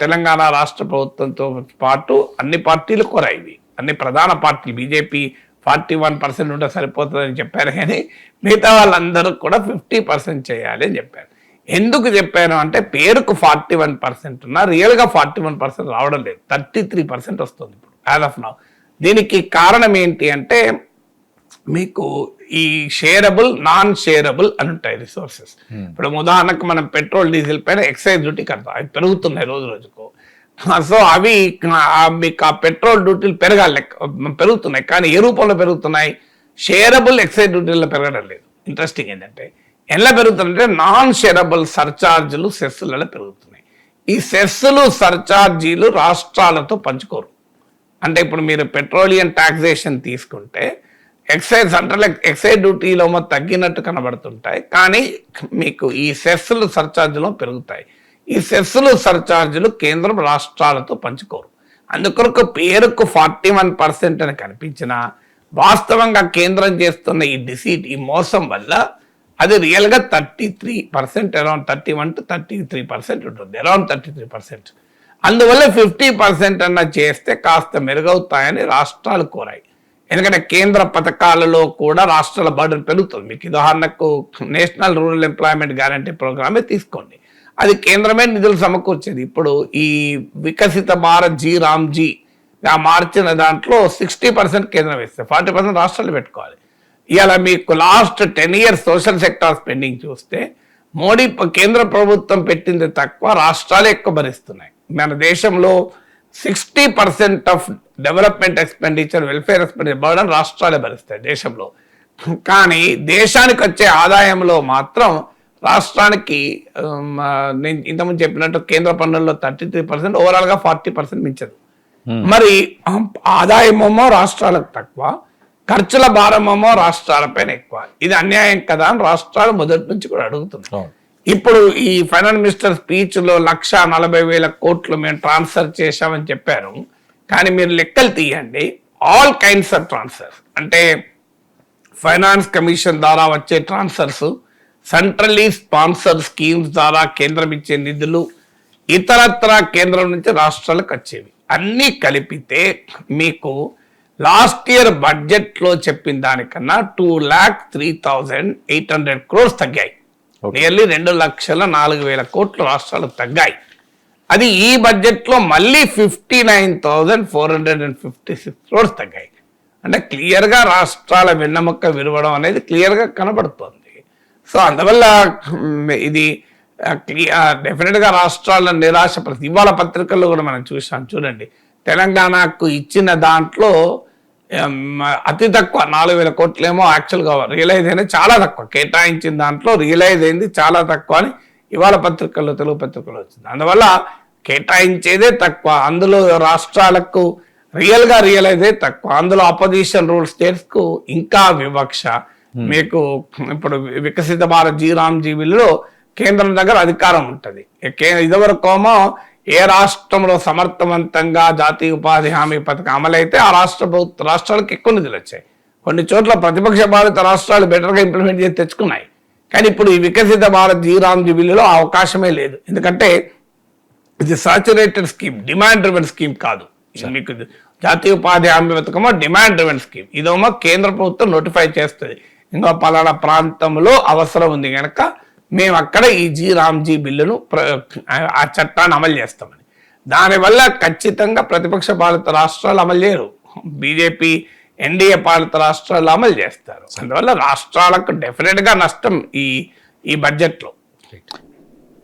తెలంగాణ రాష్ట్ర ప్రభుత్వంతో పాటు అన్ని పార్టీలు కోరాయి, అన్ని ప్రధాన పార్టీలు. బీజేపీ 41% ఉంటే సరిపోతుందని చెప్పారు, కానీ మిగతా వాళ్ళందరూ కూడా 50% చేయాలి అని చెప్పారు. ఎందుకు చెప్పాను అంటే, పేరుకు 41% ఉన్నా రియల్గా 41% రావడం లేదు, 33% వస్తుంది ఇప్పుడు యాజ్ ఆఫ్ నౌ. దీనికి కారణం ఏంటి అంటే, మీకు ఈ షేరబుల్, నాన్ షేరబుల్ అని ఉంటాయి రిసోర్సెస్. ఇప్పుడు ఉదాహరణకు మనం పెట్రోల్, డీజిల్ పైన ఎక్సైజ్ డ్యూటీ కడతాం, అవి పెరుగుతున్నాయి రోజు రోజుకు. సో అవి మీకు ఆ పెట్రోల్ డ్యూటీలు పెరుగుతున్నాయి, కానీ ఏ రూపంలో పెరుగుతున్నాయి? షేరబుల్ ఎక్సైజ్ డ్యూటీల్లో పెరగడం లేదు. ఇంట్రెస్టింగ్ ఏంటంటే, ఎలా పెరుగుతుందంటే నాన్ షేరబుల్ సర్చార్జీలు, సెస్సులలో పెరుగుతున్నాయి. ఈ సెస్సులు, సర్చార్జీలు రాష్ట్రాలతో పంచుకోరు. అంటే ఇప్పుడు మీరు పెట్రోలియం టాక్సేషన్ తీసుకుంటే ఎక్సైజ్ సెంట్రల్ ఎక్సైజ్ డ్యూటీలో తగ్గినట్టు కనబడుతుంటాయి, కానీ మీకు ఈ సెస్సులు, సర్చార్జీలు పెరుగుతాయి. ఈ సెస్సులు, సర్చార్జీలు కేంద్రం రాష్ట్రాలతో పంచుకోరు. అందుకొరకు పేరుకు 41% అని కనిపించినా వాస్తవంగా కేంద్రం చేస్తున్న ఈ డిసీట్, ఈ మోసం వల్ల అది రియల్గా 33%, అరౌండ్ 31 to 33% ఉంటుంది, అరౌండ్ 33%. అందువల్ల 50% అన్న చేస్తే కాస్త మెరుగవుతాయని రాష్ట్రాలు కోరాయి. ఎందుకంటే కేంద్ర పథకాలలో కూడా రాష్ట్రాల బర్డన్ పెరుగుతుంది. మీకు ఉదాహరణకు నేషనల్ రూరల్ ఎంప్లాయ్మెంట్ గ్యారంటీ ప్రోగ్రామే తీసుకోండి, అది కేంద్రమే నిధులు సమకూర్చేది. ఇప్పుడు ఈ వికసిత భారత్ జీ మార్చిన దాంట్లో 60% కేంద్రం వేస్తే 40% రాష్ట్రాలు పెట్టుకోవాలి. ఇవాళ మీకు last 10 years social sector spending చూస్తే కేంద్ర ప్రభుత్వం పెట్టింది తక్కువ, రాష్ట్రాలు ఎక్కువ భరిస్తున్నాయి. మన దేశంలో 60% of development expenditure, welfare expenditure burden రాష్ట్రాలే భరిస్తాయి దేశంలో. కానీ దేశానికి వచ్చే ఆదాయంలో మాత్రం రాష్ట్రానికి నేను ఇంతకుముందు చెప్పినట్టు కేంద్ర పన్నుల్లో 33%, ఓవరాల్గా 40% మించదు. మరి ఆదాయమేమో రాష్ట్రాలకు తక్కువ, ఖర్చుల భారమేమో రాష్ట్రాలపైన ఎక్కువ. ఇది అన్యాయం కదా అని రాష్ట్రాలు మొదటి నుంచి కూడా అడుగుతున్నాయి. ఇప్పుడు ఈ ఫైనాన్స్ మినిస్టర్ స్పీచ్ లో 1,40,000 కోట్లు మేము ట్రాన్స్ఫర్ చేశామని చెప్పారు. కానీ మీరు లెక్కలు తీయండి, ఆల్ కైండ్స్ ఆఫ్ ట్రాన్స్ఫర్స్, అంటే ఫైనాన్స్ కమిషన్ ద్వారా వచ్చే ట్రాన్స్ఫర్స్, సెంట్రల్లీ స్పాన్సర్డ్ స్కీమ్స్ ద్వారా కేంద్రం ఇచ్చే నిధులు, ఇతరత్ర కేంద్రం నుంచి రాష్ట్రాలకు వచ్చేవి అన్నీ కలిపితే మీకు లాస్ట్ ఇయర్ బడ్జెట్ లో చెప్పిన దానికన్నా 2,03,800 crores తగ్గాయి. నియర్లీ 2,04,000 కోట్లు రాష్ట్రాలకు తగ్గాయి. అది ఈ బడ్జెట్ లో మళ్ళీ 59,456 crores తగ్గాయి. అంటే క్లియర్ గా రాష్ట్రాల వెన్నెముక్క విరవడం అనేది క్లియర్ గా కనబడుతోంది. సో అందువల్ల ఇది డెఫినెట్ గా రాష్ట్రాలను నిరాశపడుతుంది. ఇవాళ పత్రికల్లో కూడా మనం చూసాం, చూడండి, తెలంగాణకు ఇచ్చిన దాంట్లో అతి తక్కువ 4,000 కోట్లేమో యాక్చువల్గా రియలైజ్ అయినా చాలా తక్కువ, కేటాయించిన దాంట్లో రియలైజ్ అయింది చాలా తక్కువ అని ఇవాళ పత్రికల్లో, తెలుగు పత్రికల్లో వచ్చింది. అందువల్ల కేటాయించేదే తక్కువ, అందులో రాష్ట్రాలకు రియల్గా రియలైజ్ అయ్యే తక్కువ, అందులో అపోజిషన్ రూల్ స్టేట్స్ కు ఇంకా వివక్ష. మీకు ఇప్పుడు వికసిత భారత్ జీ బిల్లులో కేంద్రం దగ్గర అధికారం ఉంటుంది. ఇదివరకేమో ఏ రాష్ట్రంలో సమర్థవంతంగా జాతీయ ఉపాధి హామీ పథకం అమలైతే ఆ రాష్ట్రాలకు ఎక్కువ నిధులు వచ్చాయి. కొన్ని చోట్ల ప్రతిపక్ష భారత రాష్ట్రాలు బెటర్గా ఇంప్లిమెంట్ చేసి తెచ్చుకున్నాయి. కానీ ఇప్పుడు ఈ వికసిత భారత్ జీ బిల్లులో అవకాశమే లేదు. ఎందుకంటే ఇది saturated scheme, demand driven scheme కాదు. మీకు జాతీయ ఉపాధి హామీ పథకమో డిమాండ్ డ్రివెన్ స్కీమ్, ఇదేమో కేంద్ర ప్రభుత్వం నోటిఫై చేస్తుంది, ఇంకా పలానా ప్రాంతంలో అవసరం ఉంది కనుక మేము అక్కడ ఈ జీ బిల్లును ఆ చట్టాన్ని అమలు చేస్తామని. దానివల్ల ఖచ్చితంగా ప్రతిపక్ష పాలిత రాష్ట్రాలు అమలు చేయరు, బీజేపీ ఎన్డీఏ పాలిత రాష్ట్రాలు అమలు చేస్తారు. అందువల్ల రాష్ట్రాలకు డెఫినెట్గా నష్టం ఈ బడ్జెట్లో.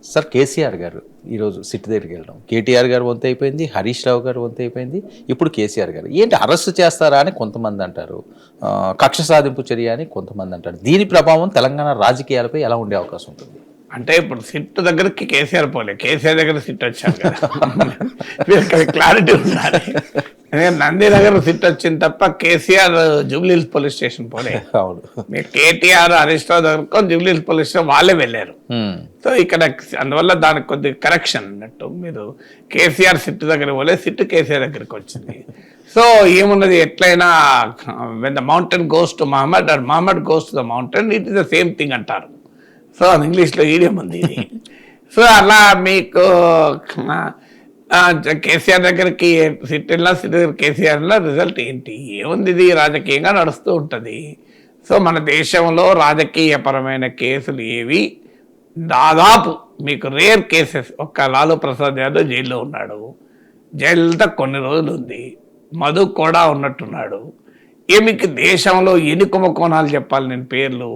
సార్, కేసీఆర్ గారు ఈరోజు సిట్ దగ్గరికి వెళ్ళడం, కేటీఆర్ గారు వంతు అయిపోయింది, హరీష్ రావు గారు వంతు అయిపోయింది, ఇప్పుడు కేసీఆర్ గారు ఏంటి అరెస్ట్ చేస్తారా అని కొంతమంది అంటారు, కక్ష సాధింపు చర్య అని కొంతమంది అంటారు. దీని ప్రభావం తెలంగాణ రాజకీయాలపై ఎలా ఉండే అవకాశం ఉంటుంది? అంటే ఇప్పుడు సిట్ దగ్గరికి కేసీఆర్ పోలే, కేసీఆర్ దగ్గర సిట్ వచ్చారు కదా, క్లారిటీ ఉండాలి. నంది దగ్గర సిట్ వచ్చింది తప్ప కేసీఆర్ జూబ్లీహిల్స్ పోలీస్ స్టేషన్ పోలే. అవును, మీరు కేటీఆర్ హరీష్ రావు దగ్గర జూబ్లీహిల్స్ పోలీస్ స్టేషన్ వాళ్ళే వెళ్ళారు. సో ఇక్కడ అందువల్ల దానికి కొద్ది కరెక్షన్ అన్నట్టు, మీరు కేసీఆర్ సిట్ దగ్గర పోలే, సిట్ కేసీఆర్ దగ్గరికి వచ్చింది. సో ఏమున్నది, ఎట్లయినా when the mountain goes to Muhammad and Muhammad goes to the mountain, it is the same thing అంటారు. సో ఇంగ్లీష్లో ఈడియం ఉంది ఇది. సో అలా మీకు కేసీఆర్ దగ్గరికి సిట్ వెళ్ళినా, సిట్ దగ్గర కేసీఆర్ వెళ్ళినా రిజల్ట్ ఏంటి, ఏముంది, ఇది రాజకీయంగా నడుస్తూ ఉంటుంది. సో మన దేశంలో రాజకీయపరమైన కేసులు ఏవి దాదాపు మీకు రేర్ కేసెస్, ఒక్క లాలూ ప్రసాద్ యాదవ్ జైల్లో ఉన్నాడు, జైలుతో కొన్ని రోజులు ఉంది, మధు కూడా ఉన్నట్టున్నాడు. మీకు దేశంలో ఎన్ని కుంభకోణాలు చెప్పాలి నేను పేర్లు.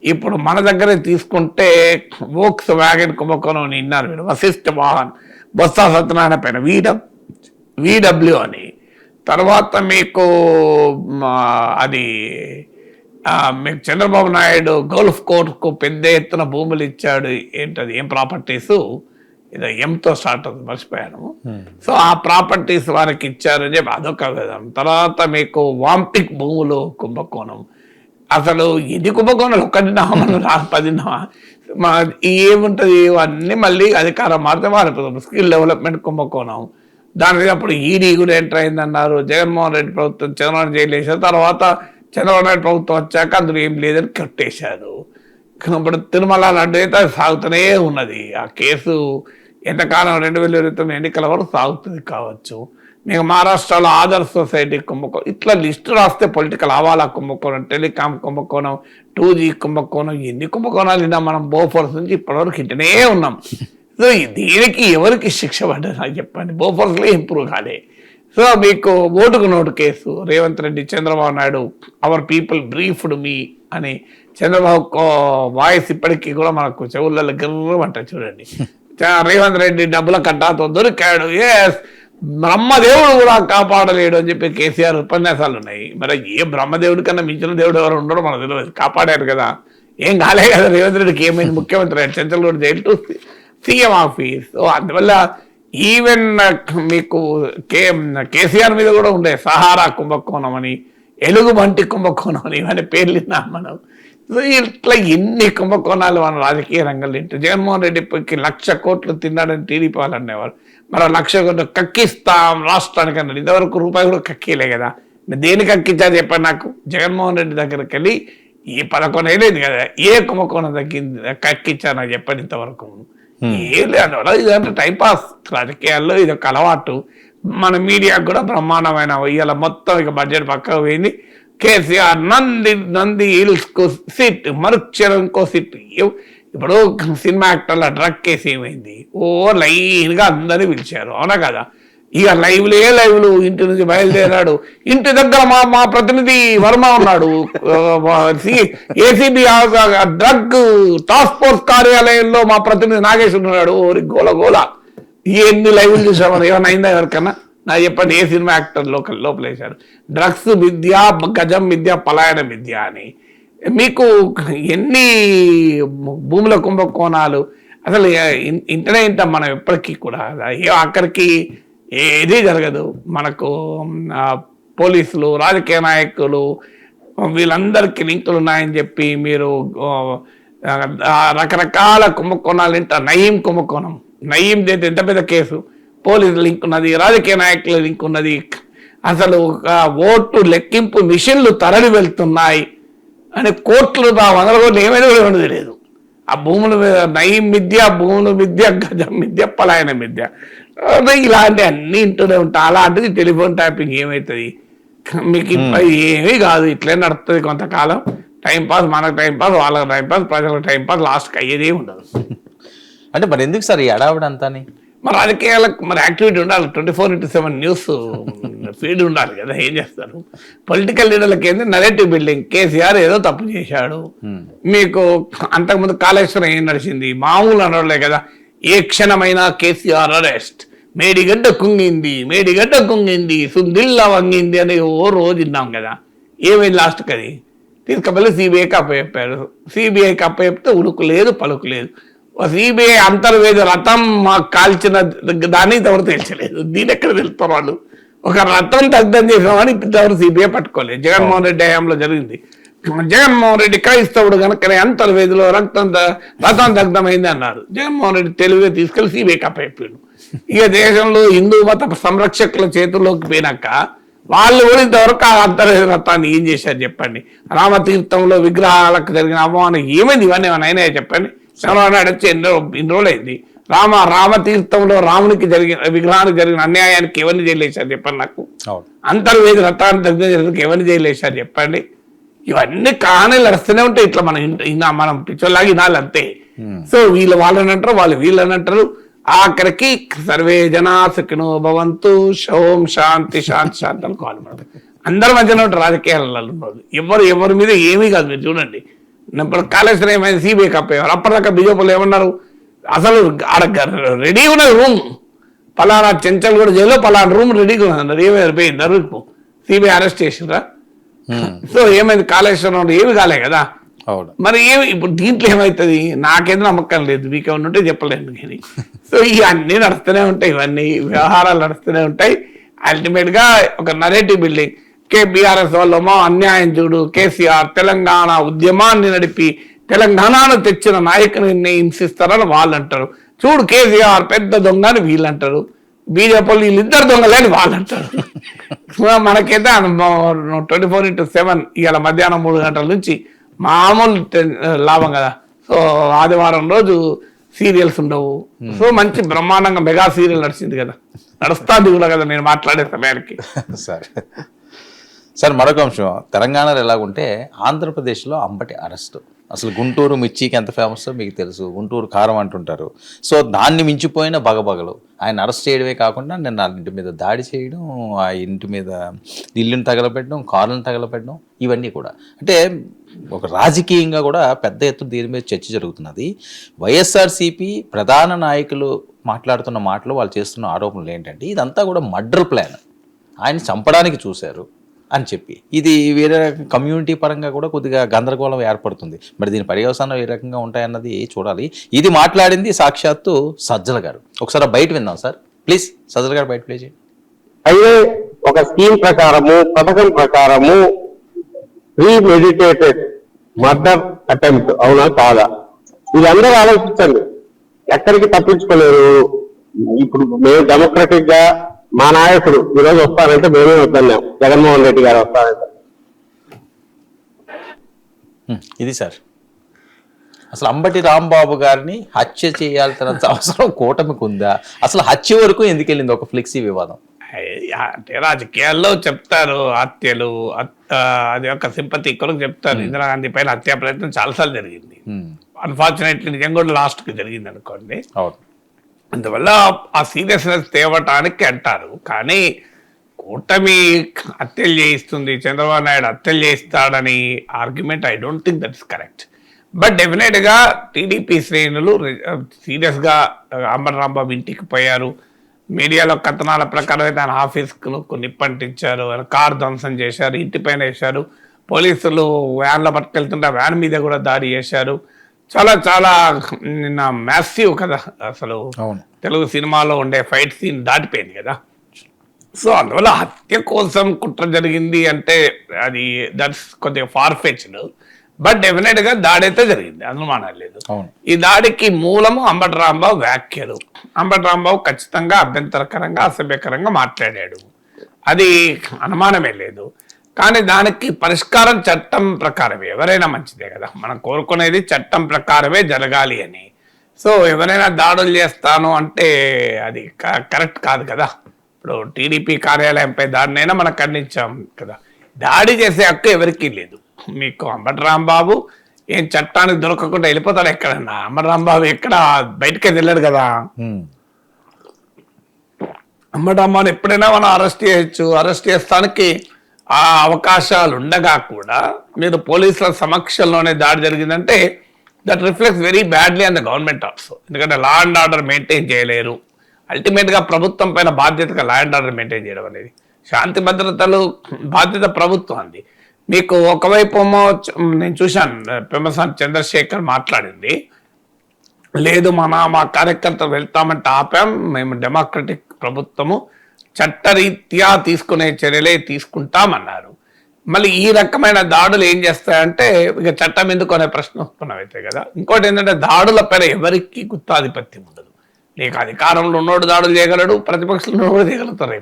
ఇప్పుడు మన దగ్గర తీసుకుంటే వోక్స్ వ్యాగన్ కుంభకోణం విన్నారు మీరు, వశిష్ఠ వాహన్, బొత్స సత్యనారాయణ పైన VW అని, తర్వాత మీకు అది మీకు చంద్రబాబు నాయుడు గోల్ఫ్ కోర్స్కు పెద్ద ఎత్తున భూములు ఇచ్చాడు, ఏంటది ఏం ప్రాపర్టీస్, ఏదో ఎంతో స్టార్ట్ అవుతుంది మర్చిపోయాను. సో ఆ ప్రాపర్టీస్ వారికి ఇచ్చారని చెప్పి అదొక విధం. తర్వాత మీకు వాంపిక్ భూములు కుంభకోణం, అసలు ఎన్ని కుంభకోణాలు, ఒక్కటినా మనం 10 ఏముంటుంది, ఇవన్నీ మళ్ళీ అధికారం మారితే మారిపోతుంది. స్కిల్ డెవలప్మెంట్ కుంభకోణం, దాని మీద అప్పుడు ఈడీ కూడా ఎంటర్ అయిందన్నారు. జగన్మోహన్ రెడ్డి ప్రభుత్వం చంద్రబాబు జైలు వేసారు, తర్వాత చంద్రబాబు నాయుడు ప్రభుత్వం వచ్చాక అందులో ఏం లేదని కట్టేశారు. ఇప్పుడు తిరుమల లడ్డు అయితే సాగుతూనే ఉన్నది. ఆ కేసు ఎంతకాలం 2029 ఎన్నికల వరకు సాగుతుంది కావచ్చు. మీకు మహారాష్ట్రలో ఆదర్శ్ సొసైటీ కుంభకోణం, ఇట్లా లిస్టు రాస్తే పొలిటికల్ హవాలా కుంభకోణం, టెలికాం కుంభకోణం, 2G కుంభకోణం, ఎన్ని కుంభకోణాలు విన్నా మనం బోఫోర్స్ నుంచి ఇప్పటివరకు ఇంటనే ఉన్నాం. సో దీనికి ఎవరికి శిక్ష పడ్డది నాకు చెప్పండి, బోఫోర్స్లో ఇంప్రూవ్ కాలే. సో మీకు ఓటుకు note case, Revanth Reddy Chandrababu Naidu our people briefed me అని చంద్రబాబు వాయిస్ ఇప్పటికీ కూడా మనకు చెవులలో గిర్రమంటారు చూడండి. రేవంత్ రెడ్డి డబ్బుల కట్టాతో దొరికాడు, బ్రహ్మదేవుడు కూడా కాపాడలేడు అని చెప్పి కేసీఆర్ ఉపన్యాసాలు ఉన్నాయి. మరి ఏ బ్రహ్మదేవుడి కన్నా మించిన దేవుడు ఎవరు ఉండడం మనకు తెలియదు. కాపాడారు కదా, ఏం కాలే కదా రేవంత్ రెడ్డికి. ఏమైంది? ముఖ్యమంత్రి అయ్యాడు, Chanchalguda jail to CM office. So అందువల్ల ఈవెన్ మీకు కేసీఆర్ మీద కూడా ఉండే సహారా కుంభకోణం అని, ఎలుగుబంటి కుంభకోణం అని, ఇవన్నీ పేర్లు విన్నాం మనం. సో ఇట్లా ఎన్ని కుంభకోణాలు మన రాజకీయ రంగంలో ఇంటి. జగన్మోహన్ రెడ్డికి 1,00,000 కోట్లు తిన్నాడని టీడీపీ వాళ్ళు అనేవారు. మరి 1,00,000 కోట్లు కక్కిస్తాం రాష్ట్రానికి అన్నాడు. ఇంతవరకు రూపాయి కూడా కక్కిలే కదా. దేనికి కక్కించారు చెప్పండి నాకు. జగన్మోహన్ రెడ్డి దగ్గరికి వెళ్ళి ఈ 11 ఏళ్ళైంది కదా, ఏ కుంభకోణం కక్కించారు నాకు చెప్పండి ఇంతవరకు. ఏం లేదు. ఇదంటే టైంపాస్ రాజకీయాల్లో, ఇది ఒక అలవాటు. మన మీడియాకు కూడా బ్రహ్మాండమైన ఇవాళ మొత్తం ఇక బడ్జెట్ పక్కకు పోయింది. కేసీఆర్ నంది హిల్స్ కు సిట్, మరుక్షరంకో సిట్. ఇప్పుడు సినిమా యాక్టర్ల డ్రగ్ కేసు ఏమైంది? లైన్ గా అందరినీ పిలిచారు, అవునా కదా. ఇక లైవ్లు ఇంటి నుంచి బయలుదేరాడు. ఇంటి దగ్గర మా ప్రతినిధి వర్మ ఉన్నాడు, ఏసీబీ డ్రగ్ టాస్క్ ఫోర్స్ కార్యాలయంలో మా ప్రతినిధి నాగేష్ ఉన్నాడు. గోల ఎన్ని లైవ్లు చూసామని ఏమైనా అయిందా ఎవరికన్నా? నాకు చెప్పండి, ఏ సినిమా యాక్టర్ లోపలేశారు? డ్రగ్స్ విద్య, గజం విద్య, పలాయన విద్య అని. మీకు ఎన్ని భూముల కుంభకోణాలు అసలు ఇంటనే ఇంటాం మనం ఎప్పటికీ కూడా. అక్కడికి ఏదీ జరగదు. మనకు పోలీసులు, రాజకీయ నాయకులు వీళ్ళందరికీ లింకులు ఉన్నాయని చెప్పి మీరు రకరకాల కుంభకోణాలు వింటారు. నయీం కుంభకోణం, నయీం చేస్తే ఎంత పెద్ద కేసు. పోలీసు లింక్ ఉన్నది, రాజకీయ నాయకుల లింక్ ఉన్నది. అసలు ఓటు లెక్కింపు మిషన్లు తరలి వెళ్తున్నాయి అని కోట్లు 100 కోట్లు ఏమైనా కూడా తెలియదు. ఆ భూముల మీద నయీం విద్య, భూముల విద్య, గజం విద్య, పలాయన విద్య, ఇలాంటి అన్ని ఇంటూనే ఉంటాయి. అలాంటిది టెలిఫోన్ ట్యాపింగ్ ఏమవుతుంది మీకు? ఏమీ కాదు, ఇట్లే నడుస్తుంది కొంతకాలం. టైంపాస్, మనకు టైంపాస్, వాళ్ళకి టైంపాస్, ప్రజలకు టైంపాస్, లాస్ట్కి అయ్యేదే ఉండదు. అంటే మరి ఎందుకు సార్ ఈ అడావిడ అంతా? మరి రాజకీయాలకు మరి యాక్టివిటీ ఉండాలి. 24/7 న్యూస్ ఫీడ్ ఉండాలి కదా. ఏం చేస్తారు పొలిటికల్ లీడర్లకి? ఏంది నరేటివ్ బిల్డింగ్. కేసీఆర్ ఏదో తప్పు చేశాడు. మీకు అంతకుముందు కాళేశ్వరం ఏం నడిచింది? మామూలు అనలే కదా. ఏ క్షణమైనా కేసీఆర్ అరెస్ట్, మేడిగడ్డ కుంగింది, సుందిల్లా వంగింది అని రోజు విన్నాం కదా. ఏమైంది లాస్ట్కి? అది తీసుకపోయి సిబిఐకి అప్పచెప్పారు. సిబిఐకి అప్పచెప్తే ఉడుకు లేదు, పలుకు లేదు. సిబిఐ అంతర్వేద రథం కాల్చిన దాన్ని ఇంతవరకు తెలియలేదు. దీని ఎక్కడ తెలుస్తారు వాళ్ళు? ఒక రథం దగ్ధం చేసామని ఇంతవరకు సిబిఐ పట్టుకోలేదు. జగన్మోహన్ రెడ్డి హయాంలో జరిగింది. జగన్మోహన్ రెడ్డి క్రైస్తవుడు కనుక అంతర్వేదిలో రథం దగ్ధమైంది అన్నారు. జగన్మోహన్ రెడ్డి తెలివిగా తీసుకెళ్లి సిబిఐకి అప్పచెప్పాడు. ఇక దేశంలో హిందూ మత సంరక్షకుల చేతుల్లోకి పోయినాక వాళ్ళు కూడా ఇంతవరకు ఆ అంతర్వేద రథాన్ని ఏం చేశారు చెప్పండి? రామతీర్థంలో విగ్రహాలకు జరిగిన అవమానం ఏమైంది? ఇవన్నీ ఏమైనా అయినాయా చెప్పండి? చంద్రబాబు వచ్చి ఎన్ని రోజులు అయింది. రామతీర్థంలో రామునికి విగ్రహానికి జరిగిన అన్యాయానికి ఎవరిని జైలేశారు చెప్పండి నాకు? అంతర్వేది రథాన్ని దగ్గర జరిగిన ఎవరిని జైలేశారు చెప్పండి? ఇవన్నీ కారణాలు నడుస్తూనే ఉంటాయి. ఇట్లా మనం పిచ్చోళ్ళలాగా వినాలి అంతే. సో వీళ్ళు వాళ్ళని అంటారు, వాళ్ళు వీళ్ళని అంటారు. ఆఖరికి సర్వే జనా సుఖినో భవంతు, ఓం శాంతి శాంతి శాంతి అనుకోవాలి. మనం అందరి మధ్యలో ఉంటారు రాజకీయాలలో. ఎవరి మీద ఏమీ కాదు. మీరు చూడండి, ఇప్పుడు కాళేశ్వరం ఏమైంది? సిబిఐ కప్పేవారు. అప్పటిదాకా బీజేపీలు ఏమన్నారు? అసలు ఆడ రెడీ ఉన్నది రూమ్, పలానా చెంచల్గూడ జైల్లో పలానా రూమ్ రెడీగా ఉన్నది అన్నారు. ఏమైపోయింది? దొరికి సిబిఐ అరెస్ట్ చేసిండ్రా? సో ఏమైంది? కాళేశ్వరం ఏమి కాలే కదా. మరి ఏమి ఇప్పుడు దీంట్లో ఏమవుతుంది? నాకేదో నమ్మకం లేదు, మీకు ఏమన్నా ఉంటే చెప్పలేదు కానీ. సో ఇవన్నీ నడుస్తూనే ఉంటాయి, ఇవన్నీ వ్యవహారాలు నడుస్తూనే ఉంటాయి. అల్టిమేట్ గా ఒక నరేటివ్ బిల్డింగ్. బీఆర్ఎస్ వాళ్ళమో అన్యాయం చూడు, కేసీఆర్ తెలంగాణ ఉద్యమాన్ని నడిపి తెలంగాణను తెచ్చిన నాయకుని హింసిస్తారని వాళ్ళు అంటారు. చూడు కేసీఆర్ పెద్ద దొంగ అని వీళ్ళు అంటారు. బీజేపీ వీళ్ళిద్దరు దొంగలే అని వాళ్ళు అంటారు. మనకైతే 24/7 ఇవాళ మధ్యాహ్నం 3 గంటల నుంచి మామూలు లాభం కదా. సో ఆదివారం రోజు సీరియల్స్ ఉండవు. సో మంచి బ్రహ్మాండంగా మెగా సీరియల్ నడిచింది కదా, నడుస్తుంది కూడా కదా నేను మాట్లాడే సమయానికి. సార్ మరొక అంశం, తెలంగాణలో ఎలాగుంటే ఆంధ్రప్రదేశ్లో అంబటి అరెస్టు. అసలు గుంటూరు మిర్చికి ఎంత ఫేమస్ మీకు తెలుసు, గుంటూరు కారం అంటుంటారు. సో దాన్ని మించిపోయిన బగబగలు ఆయన అరెస్ట్ చేయడమే కాకుండా నిన్న ఆ ఇంటి మీద దాడి చేయడం, ఆ ఇంటి మీద ఇల్లుని తగలపెట్టడం, కార్లను తగలపెట్టడం, ఇవన్నీ కూడా అంటే ఒక రాజకీయంగా కూడా పెద్ద ఎత్తున దీని మీద చర్చ జరుగుతున్నది. వైఎస్ఆర్సీపీ ప్రధాన నాయకులు మాట్లాడుతున్న మాటలు, వాళ్ళు చేస్తున్న ఆరోపణలు ఏంటంటే ఇదంతా కూడా మర్డర్ ప్లాన్, ఆయన చంపడానికి చూశారు అని చెప్పి, ఇది వేరే కమ్యూనిటీ పరంగా కూడా కొద్దిగా గందరగోళం ఏర్పడుతుంది. మరి దీని పర్యవసానం ఏ రకంగా ఉంటాయన్నది చూడాలి. ఇది మాట్లాడింది సాక్షాత్తు సజ్జల గారు. ఒకసారి బయట విందాం సార్ ప్లీజ్. సజ్జల గారు బయట ప్లే చేయండి. అయితే ఒక స్కీమ్ ప్రకారము, పథకం ప్రకారము ప్రీమెడిటేటెడ్ మర్డర్ అటెంప్ట్ అవునా కాదా? ఇది అందరూ ఆలోచించండి, ఎక్కడికి తప్పించుకోలేరు. ఇప్పుడు మేము డెమోక్రటిక్ గా మా నాయకుడు ఈరోజు వస్తారంటే మేమే వద్దన్నాం, జగన్మోహన్ రెడ్డి గారు వస్తారంటే. ఇది సార్ అసలు అంబటి రాంబాబు గారిని హత్య చేయాల్సిన అవసరం కూటమికి ఉందా? అసలు హత్య వరకు ఎందుకు వెళ్ళింది ఒక ఫ్లెక్సీ వివాదం? అంటే రాజకీయాల్లో చెప్తారు హత్యలు, అది ఒక సింపతి కొరకు చెప్తారు. ఇందిరాగాంధీ పైన హత్యా ప్రయత్నం చాలాసార్లు జరిగింది. అన్ఫార్చునేట్లీ నిజంగా కూడా లాస్ట్ కి జరిగింది అనుకోండి. అందువల్ల ఆ సీరియస్నెస్ తేవటానికి అంటారు. కానీ కూటమి హత్యలు చేయిస్తుంది, చంద్రబాబు నాయుడు హత్యలు చేయిస్తాడని argument I don't think that is correct. But definite గా టీడీపీ శ్రేణులు సీరియస్ గా అంబటి రాంబాబు ఇంటికి పోయారు. మీడియాలో కథనాల ప్రకారం అయితే ఆయన ఆఫీస్కు నిప్పంటించారు, ఆయన కార్ ధ్వంసం చేశారు, ఇంటి పైన వేశారు, పోలీసులు వ్యాన్లో పట్టుకెళ్తుంటే వ్యాన్ మీద కూడా దాడి చేశారు. చాలా చాలా నిన్న మ్యాసివ్ కదా, అసలు తెలుగు సినిమాలో ఉండే ఫైట్ సీన్ దాటిపోయింది కదా. సో అందువల్ల హత్య కోసం కుట్ర జరిగింది అంటే అది దట్స్ కొద్దిగా ఫార్ ఫెచ్డ్. బట్ డెఫినెట్ గా దాడి అయితే జరిగింది, అనుమానం లేదు. ఈ దాడికి మూలము అంబటి రాంబాబు వ్యాఖ్యలు. అంబటి రాంబాబు ఖచ్చితంగా అభ్యంతరకరంగా, అసభ్యకరంగా మాట్లాడాడు, అది అనుమానమే లేదు. కానీ దానికి పరిష్కారం చట్టం ప్రకారమే, ఎవరైనా మంచిదే కదా, మనం కోరుకునేది చట్టం ప్రకారమే జరగాలి అని. సో ఎవరైనా దాడులు చేస్తాను అంటే అది కరెక్ట్ కాదు కదా. ఇప్పుడు టీడీపీ కార్యాలయంపై దాడినైనా మనం ఖండించాం కదా. దాడి చేసే హక్కు ఎవరికీ లేదు. మీకు అంబటి రాంబాబు ఏం చట్టానికి దొరకకుండా వెళ్ళిపోతాడు ఎక్కడన్నా? అంబటి రాంబాబు ఎక్కడ బయటకే వెళ్ళాడు కదా. అంబటి రాంబాబుని ఎప్పుడైనా మనం అరెస్ట్ చేయొచ్చు. అరెస్ట్ చేస్తానికి ఆ అవకాశాలు ఉండగా కూడా మీరు పోలీసుల సమక్షంలోనే దాడి జరిగిందంటే that reflects very badly on the government also. ఎందుకంటే లా అండ్ ఆర్డర్ మెయింటైన్ చేయలేరు. అల్టిమేట్గా ప్రభుత్వం పైన బాధ్యతగా లా అండ్ ఆర్డర్ మెయింటైన్ చేయడం అనేది, శాంతి భద్రతలు బాధ్యత ప్రభుత్వం అంది. మీకు ఒకవైపు నేను చూశాను పెమ్మసాని చంద్రశేఖర్ మాట్లాడింది, లేదు మా కార్యకర్తలు వెళ్తామంటే ఆపాం, మేము డెమోక్రటిక్ ప్రభుత్వము, చట్టరీత్యా తీసుకునే చర్యలే తీసుకుంటామన్నారు. మళ్ళీ ఈ రకమైన దాడులు ఏం చేస్తాయంటే ఇక చట్టం ఎందుకు అనే ప్రశ్న ఉత్పన్నమవుతాయి కదా. ఇంకోటి ఏంటంటే దాడుల పైన ఎవరికి గుత్తాధిపత్యం ఉండదు. నీకు అధికారంలో ఉన్నోడు దాడులు చేయగలడు, ప్రతిపక్షంలో ఉన్నోడు చేయగలుగుతారు.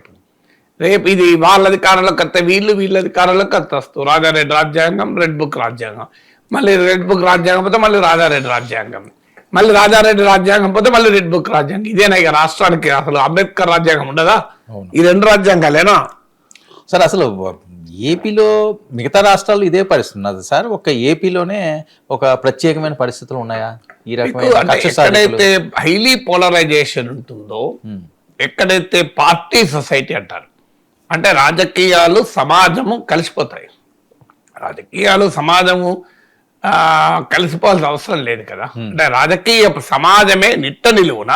రేపు ఇది వాళ్ళ అధికారంలోకి వస్తే వీళ్ళ అధికారంలోకి వస్తూ రాజారెడ్డి రాజ్యాంగం, రెడ్ బుక్ రాజ్యాంగం, మళ్ళీ రెడ్ బుక్ రాజ్యాంగం పోతే మళ్ళీ రాజారెడ్డి రాజ్యాంగం, మళ్ళీ రాజారెడ్డి రాజ్యాంగం పోతే మళ్ళీ రెడ్ బుక్ రాజ్యాంగం. ఇదేనా ఇక రాష్ట్రానికి? అసలు అంబేద్కర్ రాజ్యాంగం ఉండదా? ఈ రెండు రాజ్యాంగాలేనా సార్? అసలు ఏపీలో మిగతా రాష్ట్రాలు ఇదే పరిస్థితి ఉన్నది సార్, ఒక ఏపీలోనే ఒక ప్రత్యేకమైన పరిస్థితులు ఉన్నాయా ఈ రకమైన? ఎక్కడైతే హైలీ పోలరైజేషన్ ఉంటుందో, ఎక్కడైతే పార్టీ సొసైటీ అంటారు, అంటే రాజకీయాలు సమాజము కలిసిపోతాయి. రాజకీయాలు సమాజము కలిసిపోవాల్సిన అవసరం లేదు కదా. అంటే రాజకీయ సమాజమే నిట్ట నిలువున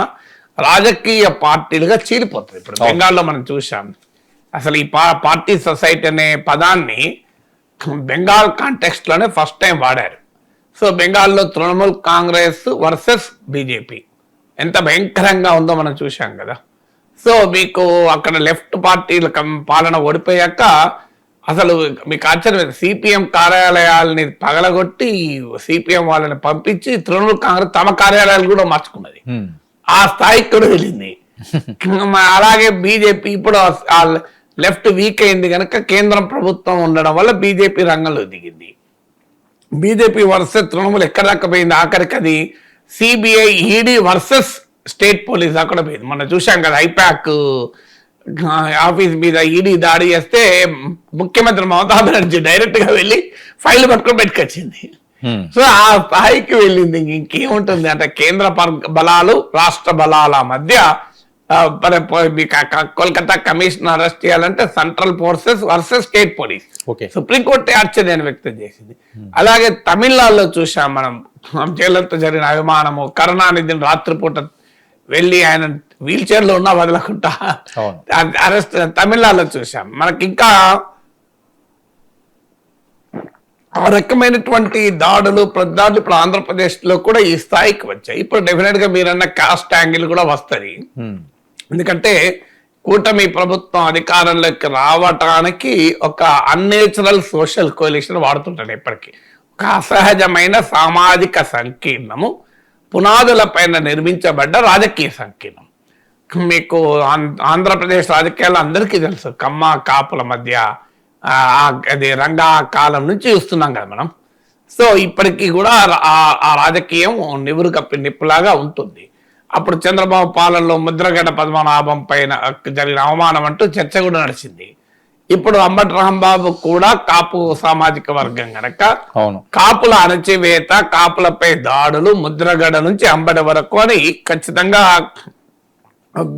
రాజకీయ పార్టీలుగా చీలిపోతుంది. ఇప్పుడు బెంగాల్లో మనం చూసాం, అసలు ఈ పార్టీ సొసైటీ అనే పదాన్ని బెంగాల్ కాంటెక్స్ట్ లోనే ఫస్ట్ టైం వాడారు. సో బెంగాల్లో తృణమూల్ కాంగ్రెస్ వర్సెస్ బీజేపీ ఎంత భయంకరంగా ఉందో మనం చూసాం కదా. సో మీకు అక్కడ లెఫ్ట్ పార్టీల పాలన ఓడిపోయాక అసలు మీకు ఆశ్చర్యం, సిపిఎం కార్యాలయాలని పగలగొట్టి సిపిఎం వాళ్ళని పంపించి తృణమూల్ కాంగ్రెస్ తమ కార్యాలయాలు కూడా మార్చుకున్నది. ఆ స్థాయికి కూడా వెళ్ళింది. అలాగే బీజేపీ ఇప్పుడు లెఫ్ట్ వీక్ అయింది కనుక కేంద్రం ప్రభుత్వం ఉండడం వల్ల బీజేపీ రంగంలో దిగింది. బీజేపీ వర్సెస్ తృణమూల్ ఎక్కడ దాకా పోయింది? ఆఖరికి అది CBI ED versus state police అక్కడ పోయింది. మనం చూసాం కదా, ఐపాక్ ఆఫీస్ మీద ఈడీ దాడి చేస్తే ముఖ్యమంత్రి మమతా బెనర్జీ డైరెక్ట్ గా వెళ్ళి ఫైల్ పట్టుకొని పెట్టుకొచ్చింది. సో ఆ స్థాయికి వెళ్ళింది. ఇంకేముంటుంది అంటే కేంద్ర బలాలు రాష్ట్ర బలాల మధ్య కోల్కతా కమిషన్ అరెస్ట్ చేయాలంటే central forces versus state police. Supreme court ఆశ్చర్యాన్ని వ్యక్తం చేసింది. అలాగే తమిళనాడులో చూసాం మనం, జైలతో జరిగిన అభిమానము, కరుణానిధిని రాత్రిపూట వెళ్ళి ఆయన వీల్ చైర్ లో ఉన్నా వదలకుండా అరెస్ట్ తమిళనాడులో చూసాం. మనకి ఇంకా ఆ రకమైనటువంటి దాడులు ప్రదాడులు ఇప్పుడు ఆంధ్రప్రదేశ్ లో కూడా ఈ స్థాయికి వచ్చాయి. ఇప్పుడు డెఫినెట్ గా మీరన్న కాస్ట్ యాంగిల్ కూడా వస్తుంది. ఎందుకంటే కూటమి ప్రభుత్వం అధికారంలోకి రావటానికి ఒక అన్నేచురల్ సోషల్ కోalition వాడుతుంటాడు ఎప్పటికీ. ఒక అసహజమైన సామాజిక సంకీర్ణము పునాదుల పైన నిర్మించబడ్డ రాజకీయ సంకీర్ణం. మీకు ఆంధ్రప్రదేశ్ రాజకీయాలు అందరికీ తెలుసు, కమ్మ కాపుల మధ్య అది రంగా కాలం నుంచి చూస్తున్నాం కదా మనం. సో ఇప్పటికీ కూడా ఆ రాజకీయం నివురు కప్పి నిప్పులాగా ఉంటుంది. అప్పుడు చంద్రబాబు పాలనలో ముద్రగడ పద్మనాభం పైన జరిగిన అవమానం అంటూ చర్చ కూడా నడిచింది. ఇప్పుడు అంబటి రాంబాబు కూడా కాపు సామాజిక వర్గం గనక కాపుల అణచివేత, కాపులపై దాడులు ముద్రగడ నుంచి అంబటి వరకు అని ఖచ్చితంగా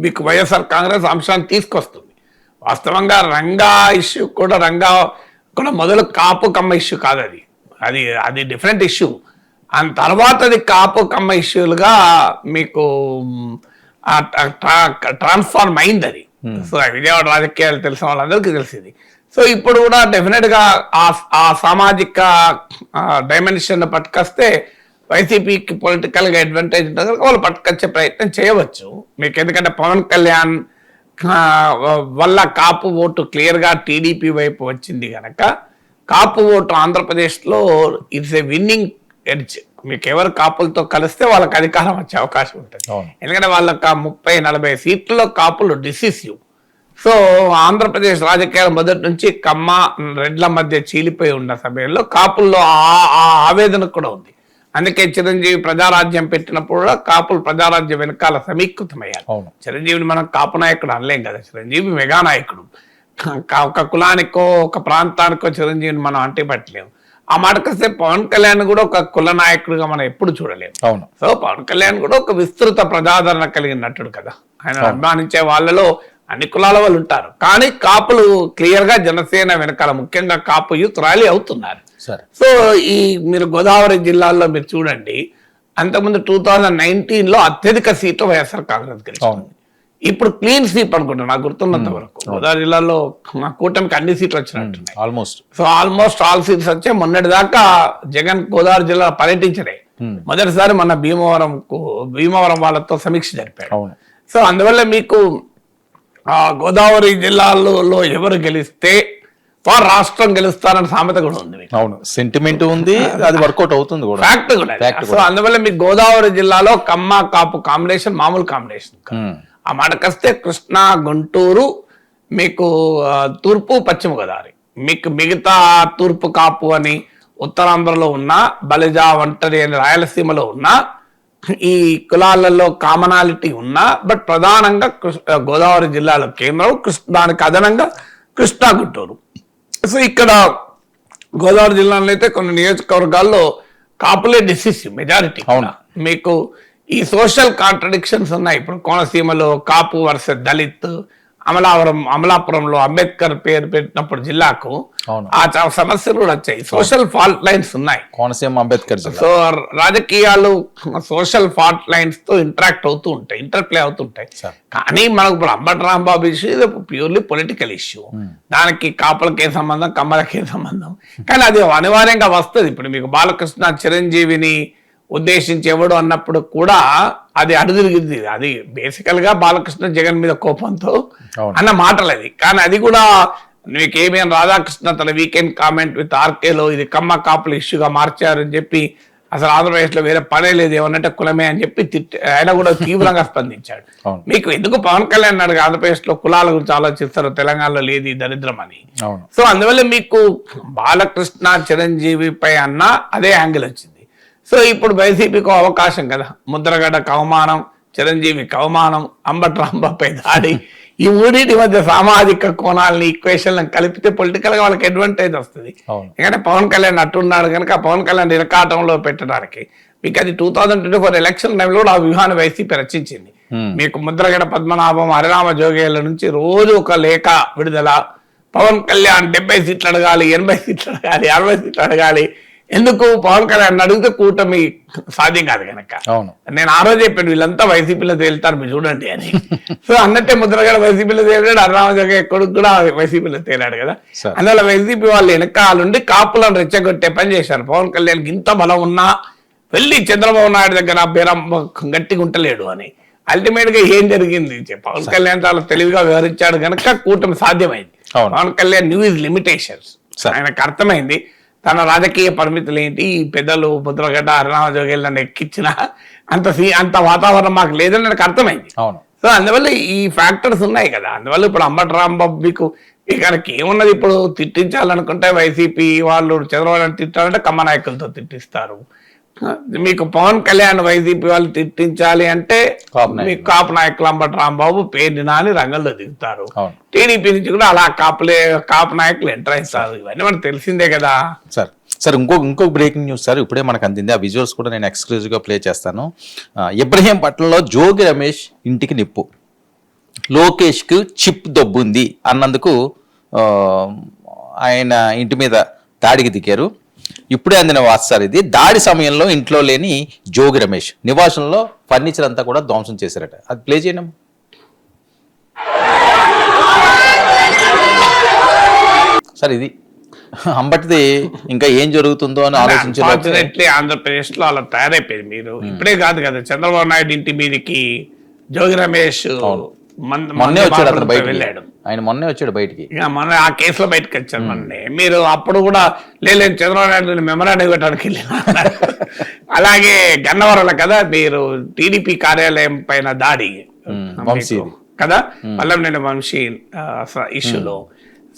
మీకు వైఎస్ఆర్ కాంగ్రెస్ అంశాన్ని తీసుకొస్తుంది. వాస్తవంగా రంగా ఇష్యూ కూడా మొదలు కాపు కమ్మ ఇష్యూ కాదు, అది డిఫరెంట్ ఇష్యూ. అండ్ తర్వాత అది కాపు కమ్మ ఇష్యూలుగా మీకు ట్రాన్స్ఫార్మ్ అయింది అది. సో విజయవాడ రాజకీయాలు తెలిసిన వాళ్ళందరికీ తెలిసింది. సో ఇప్పుడు కూడా డెఫినెట్ గా ఆ సామాజిక డైమెన్షన్ పట్టుకొస్తే వైసీపీకి పొలిటికల్ గా అడ్వాంటేజ్ ఉంటుంది, వాళ్ళు పట్టుకొచ్చే ప్రయత్నం చేయవచ్చు మీకు. ఎందుకంటే పవన్ కళ్యాణ్ వల్ల కాపు ఓటు క్లియర్ గా టీడీపీ వైపు వచ్చింది కనుక కాపు ఓటు ఆంధ్రప్రదేశ్ లో ఇట్స్ ఏ విన్నింగ్ ఎడ్జ్. మీకు ఎవరు కాపులతో కలిస్తే వాళ్ళకి అధికారం వచ్చే అవకాశం ఉంటుంది. ఎందుకంటే వాళ్ళకి 30-40 సీట్లలో కాపులు డిసిసివ్. సో ఆంధ్రప్రదేశ్ రాజకీయాల మొదటి నుంచి కమ్మ రెడ్ల మధ్య చీలిపోయి ఉన్న సమయంలో కాపుల్లో ఆ ఆవేదన కూడా ఉంది. అందుకే చిరంజీవి ప్రజారాజ్యం పెట్టినప్పుడు కూడా కాపులు ప్రజారాజ్యం వెనకాల సమీకృతమయ్యారు. చిరంజీవిని మనం కాపు నాయకుడు అనలేం కదా, చిరంజీవి మెగా నాయకుడు. ఒక కులానికో ఒక ప్రాంతానికో చిరంజీవిని మనం అంటిపెట్టలేము. ఆ మాటకొస్తే పవన్ కళ్యాణ్ కూడా ఒక కుల నాయకుడిగా మనం ఎప్పుడు చూడలేము. సో పవన్ కళ్యాణ్ కూడా ఒక విస్తృత ప్రజాదరణ కలిగిన నటుడు కదా, ఆయన అభిమానించే వాళ్ళలో అన్ని కులాల వాళ్ళు ఉంటారు. కానీ కాపులు క్లియర్ గా జనసేన వెనకాల ముఖ్యంగా కాపు యూత్ ర్యాలీ అవుతున్నారు. సో ఈ మీరు గోదావరి జిల్లాల్లో మీరు చూడండి, అంతకుముందు 2019లో అత్యధిక సీట్లు వైఎస్ఆర్ కాంగ్రెస్ గెలిచింది. ఇప్పుడు క్లీన్ స్వీప్ అనుకుంటా నాకు గుర్తున్నంత వరకు గోదావరి జిల్లాలో కూటమికి అన్ని సీట్లు వచ్చినట్టున్నాయి almost. So almost all seats వచ్చే మొన్నటి దాకా జగన్ గోదావరి జిల్లా పర్యటించడే. మొదటిసారి మన భీమవరం వాళ్ళతో సమీక్ష జరిపాడు. సో అందువల్ల మీకు గోదావరి జిల్లాలో ఎవరు గెలిస్తే వారు రాష్ట్రం గెలుస్తారని సామెత కూడా ఉంది. అవును, సెంటిమెంట్ ఉంది, అది వర్కౌట్ అవుతుంది కూడా, ఫ్యాక్ట్ కూడా. సో అందువల్ల మీకు గోదావరి జిల్లాలో కమ్మ కాపు కాంబినేషన్ మామూలు కాంబినేషన్. ఆ మాటకొస్తే కృష్ణా, గుంటూరు, మీకు తూర్పు, పశ్చిమ గోదావరి, మీకు మిగతా తూర్పు కాపు అని ఉత్తరాంధ్రలో ఉన్న బలిజా, ఒంటరి అని రాయలసీమలో ఉన్న ఈ కులాలలో కామనాలిటీ ఉన్నా, బట్ ప్రధానంగా గోదావరి జిల్లాలో కేంద్రం, దానికి అదనంగా కృష్ణా, గుంటూరు. సో ఇక్కడ గోదావరి జిల్లాలో అయితే కొన్ని నియోజకవర్గాల్లో కాపులే డిసిసివ్ మెజారిటీ. మీకు ఈ సోషల్ కాంట్రడిక్షన్స్ ఉన్నాయి. ఇప్పుడు కోనసీమలో కాపు వర్సెస్ దళిత్, అమలాపురంలో అంబేద్కర్ పేరు పెట్టినప్పుడు జిల్లాకు ఆ సమస్యలు కూడా వచ్చాయి. సోషల్ ఫాల్ట్ లైన్స్ ఉన్నాయి కోనసీమ అంబేద్కర్. సో రాజకీయాలు సోషల్ ఫాల్ట్ లైన్స్ తో ఇంటరాక్ట్ అవుతూ ఉంటాయి, ఇంటర్ప్లే అవుతుంటాయి. కానీ మనకు ఇప్పుడు అంబటి రాంబాబు ఇష్యూ ఇది ప్యూర్లీ పొలిటికల్ ఇష్యూ. దానికి కాపులకి ఏం సంబంధం, కమ్మలకి ఏం సంబంధం, కానీ అది అనివార్యంగా వస్తుంది. ఇప్పుడు మీకు బాలకృష్ణ చిరంజీవిని ఉద్దేశించి ఎవడు అన్నప్పుడు కూడా అది అడుగురిగింది. అది బేసికల్ గా బాలకృష్ణ జగన్ మీద కోపంతో అన్న మాటలు అది. కానీ అది కూడా నీకేమేం రాధాకృష్ణ తన వీకెండ్ కామెంట్ విత్ ఆర్కేలో ఇది కమ్మ కాపుల ఇష్యూగా మార్చారు అని చెప్పి, అసలు ఆంధ్రప్రదేశ్ లో వేరే పనే లేదు ఏమన్నట్టే కులమే అని చెప్పి ఆయన కూడా తీవ్రంగా స్పందించాడు. మీకు ఎందుకు పవన్ కళ్యాణ్ అన్నాడు ఆంధ్రప్రదేశ్ లో కులాల గురించి ఆలోచిస్తారు, తెలంగాణలో లేదు ఈ దరిద్రం అని. సో అందువల్ల మీకు బాలకృష్ణ చిరంజీవిపై అన్న అదే యాంగిల్ వచ్చింది. సో ఇప్పుడు వైసీపీకి అవకాశం కదా, ముద్రగడకు అవమానం, చిరంజీవికి అవమానం, అంబటి రాంబాబుపై దాడి, ఈ మూడింటి మధ్య సామాజిక కోణాలని ఈక్వేషన్లను కలిపితే పొలిటికల్ గా వాళ్ళకి అడ్వాంటేజ్ వస్తుంది. ఎందుకంటే పవన్ కళ్యాణ్ అట్టున్నాడు కనుక పవన్ కళ్యాణ్ ఇరకాటంలో పెట్టడానికి మీకు అది 2024 ఎలక్షన్ టైంలో కూడా ఆ వ్యూహాన్ని వైసీపీ రచించింది. మీకు ముద్రగడ పద్మనాభం, హరిరామ జోగేళ్ల నుంచి రోజు ఒక లేఖ విడుదల. పవన్ కళ్యాణ్ 70 సీట్లు అడగాలి, 80 సీట్లు అడగాలి, 60 సీట్లు అడగాలి. ఎందుకు పవన్ కళ్యాణ్ అడిగితే కూటమి సాధ్యం కాదు కనుక. నేను ఆ రోజు చెప్పాను వీళ్ళంతా వైసీపీలో తేలుతారు మీరు చూడండి అని. సో అన్నట్టే ముద్రగడ వైసీపీలో తేలాడు, హరిరామజోగయ్య కొడుకు కూడా వైసీపీలో తేలాడు కదా. అందువల్ల వైసీపీ వాళ్ళు వెనకాలండి కాపులను రెచ్చగొట్టే పని చేశారు. పవన్ కళ్యాణ్కి ఇంత బలం ఉన్నా వెళ్ళి చంద్రబాబు నాయుడు దగ్గర బీరం గట్టిగా ఉంటలేడు అని. అల్టిమేట్ గా ఏం జరిగింది, పవన్ కళ్యాణ్ చాలా తెలివిగా వివరించాడు కనుక కూటమి సాధ్యమైంది. Pawan Kalyan knew his limitations, ఆయనకు అర్థమైంది తన రాజకీయ పరిమితులు ఏంటి. ఈ పెద్దలు ముద్రగడ్డ, హరిరామ జోగేళ్ళని ఎక్కించిన అంత వాతావరణం మాకు లేదని నాకు అర్థమైంది. సో అందువల్ల ఈ ఫ్యాక్టర్స్ ఉన్నాయి కదా. అందువల్ల ఇప్పుడు అంబటి రాంబాబు మీకు ఇక్కడికి ఏమున్నది, ఇప్పుడు తిట్టించాలనుకుంటే వైసీపీ వాళ్ళు చంద్రబాబు తిట్టాలంటే కమ్మ నాయకులతో తిట్టిస్తారు. మీకు పవన్ కళ్యాణ్ వైసీపీ వాళ్ళు తిట్టించాలి అంటే మీకు కాపు నాయకులు అంబటి రాంబాబు, పేరు నాని రంగంలో దిగుతారు. టీడీపీ నుంచి కూడా అలా కాపు నాయకులు ఎంటర్ అవుతారు. ఇవన్నీ మనకు తెలిసిందే కదా సార్. సార్ ఇంకొక బ్రేకింగ్ న్యూస్ సార్ ఇప్పుడే మనకు అందింది. ఆ విజువల్స్ కూడా నేను ఎక్స్క్లూజివ్ గా ప్లే చేస్తాను. ఇబ్రహీంపట్నంలో జోగి రమేష్ ఇంటికి నిప్పు, లోకేష్ కు చిప్ దొబ్బుంది అన్నందుకు ఆయన ఇంటి మీద దాడికి దిగారు. ఇప్పుడే అందిన వార్త సార్ ఇది. దాడి సమయంలో ఇంట్లో లేని జోగి రమేష్ నివాసంలో ఫర్నిచర్ అంతా కూడా ధ్వంసం చేశారట. అది ప్లే చేయడం సార్. ఇది అంబటిది ఇంకా ఏం జరుగుతుందో అని ఆలోచించారు. ఆంధ్రప్రదేశ్ లో అలా తయారైపోయింది. మీరు ఇప్పుడే కాదు కదా, చంద్రబాబు నాయుడు ఇంటి మీదకి జోగి రమేష్ మొన్నే వచ్చాడు, అతను బయట వెళ్ళాడు. ఆయన మొన్నే వచ్చాడు బయటికి, మొన్న ఆ కేసులో బయటకు వచ్చారు. మొన్నే మీరు అప్పుడు కూడా లేదు చంద్రబాబు నాయుడు మెమరాండం ఇవ్వడానికి వెళ్ళిన. అలాగే గన్నవరంలో కదా మీరు టీడీపీ కార్యాలయం పైన దాడి కదా, వల్లంనేని వంశీ ఇష్యూలో.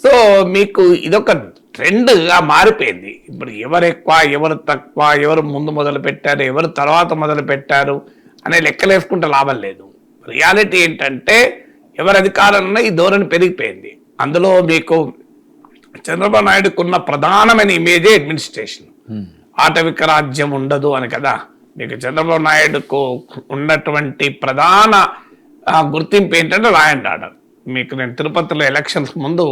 సో మీకు ఇదొక ట్రెండ్ గా మారిపోయింది. ఇప్పుడు ఎవరు ఎక్కువ, ఎవరు తక్కువ, ఎవరు ముందు మొదలు పెట్టారు, ఎవరు తర్వాత మొదలు పెట్టారు అనే లెక్కలు వేసుకుంటే లాభం లేదు. రియాలిటీ ఏంటంటే ఎవరి అధికారంలో ఈ ధోరణి పెరిగిపోయింది. అందులో మీకు చంద్రబాబు నాయుడుకు ఉన్న ప్రధానమైన ఇమేజే అడ్మినిస్ట్రేషన్. ఆటవిక రాజ్యం ఉండదు అని కదా. మీకు చంద్రబాబు నాయుడుకు ఉన్నటువంటి ప్రధాన గుర్తింపు ఏంటంటే లా అండ్ ఆర్డర్. మీకు నేను తిరుపతిలో ఎలక్షన్స్ ముందు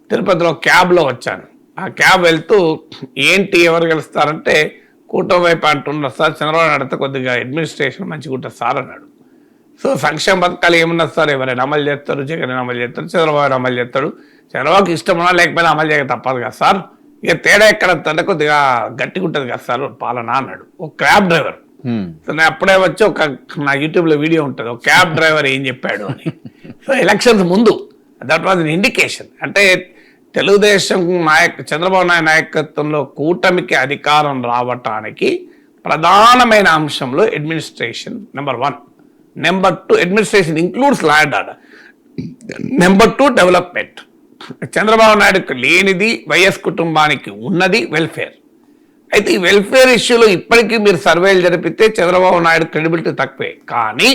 తిరుపతిలో క్యాబ్లో వచ్చాను. ఆ క్యాబ్ వెళ్తూ ఏంటి ఎవరు గెలుస్తారంటే కూటమి వైపు అంటున్నారు సార్, చంద్రబాబు నాయుడు కొద్దిగా అడ్మినిస్ట్రేషన్ మంచిగా ఉంటుంది సార్ అన్నాడు. సో సంక్షేమ పథకాలు ఏమున్నారు సార్, ఎవరైనా అమలు చేస్తారు, జగన్ అమలు చేస్తారు, చంద్రబాబు అమలు చేస్తాడు, చంద్రబాబుకి ఇష్టమన్నా లేకపోయినా అమలు చేయక తప్పదు కదా సార్. ఇక తేడా ఎక్కడ అంటే కొద్దిగా గట్టిగా ఉంటుంది కదా సార్ పాలన అన్నాడు ఒక క్యాబ్ డ్రైవర్. సో నేను అప్పుడే వచ్చి నా యూట్యూబ్లో వీడియో ఉంటుంది ఒక క్యాబ్ డ్రైవర్ ఏం చెప్పాడు అని. సో ఎలక్షన్స్ ముందు దట్ వాజ్ అన్ ఇండికేషన్. అంటే తెలుగుదేశం చంద్రబాబు నాయుడు నాయకత్వంలో కూటమికి అధికారం రావటానికి ప్రధానమైన అంశంలో administration number 1. Number 2 administration includes law and order. Number 2 development. Chandrababu నాయుడుకి లేనిది వైఎస్ కుటుంబానికి ఉన్నది వెల్ఫేర్. అయితే ఈ వెల్ఫేర్ ఇష్యూలో ఇప్పటికీ మీరు సర్వేలు జరిపితే చంద్రబాబు నాయుడు క్రెడిబిలిటీ తక్కువే, కానీ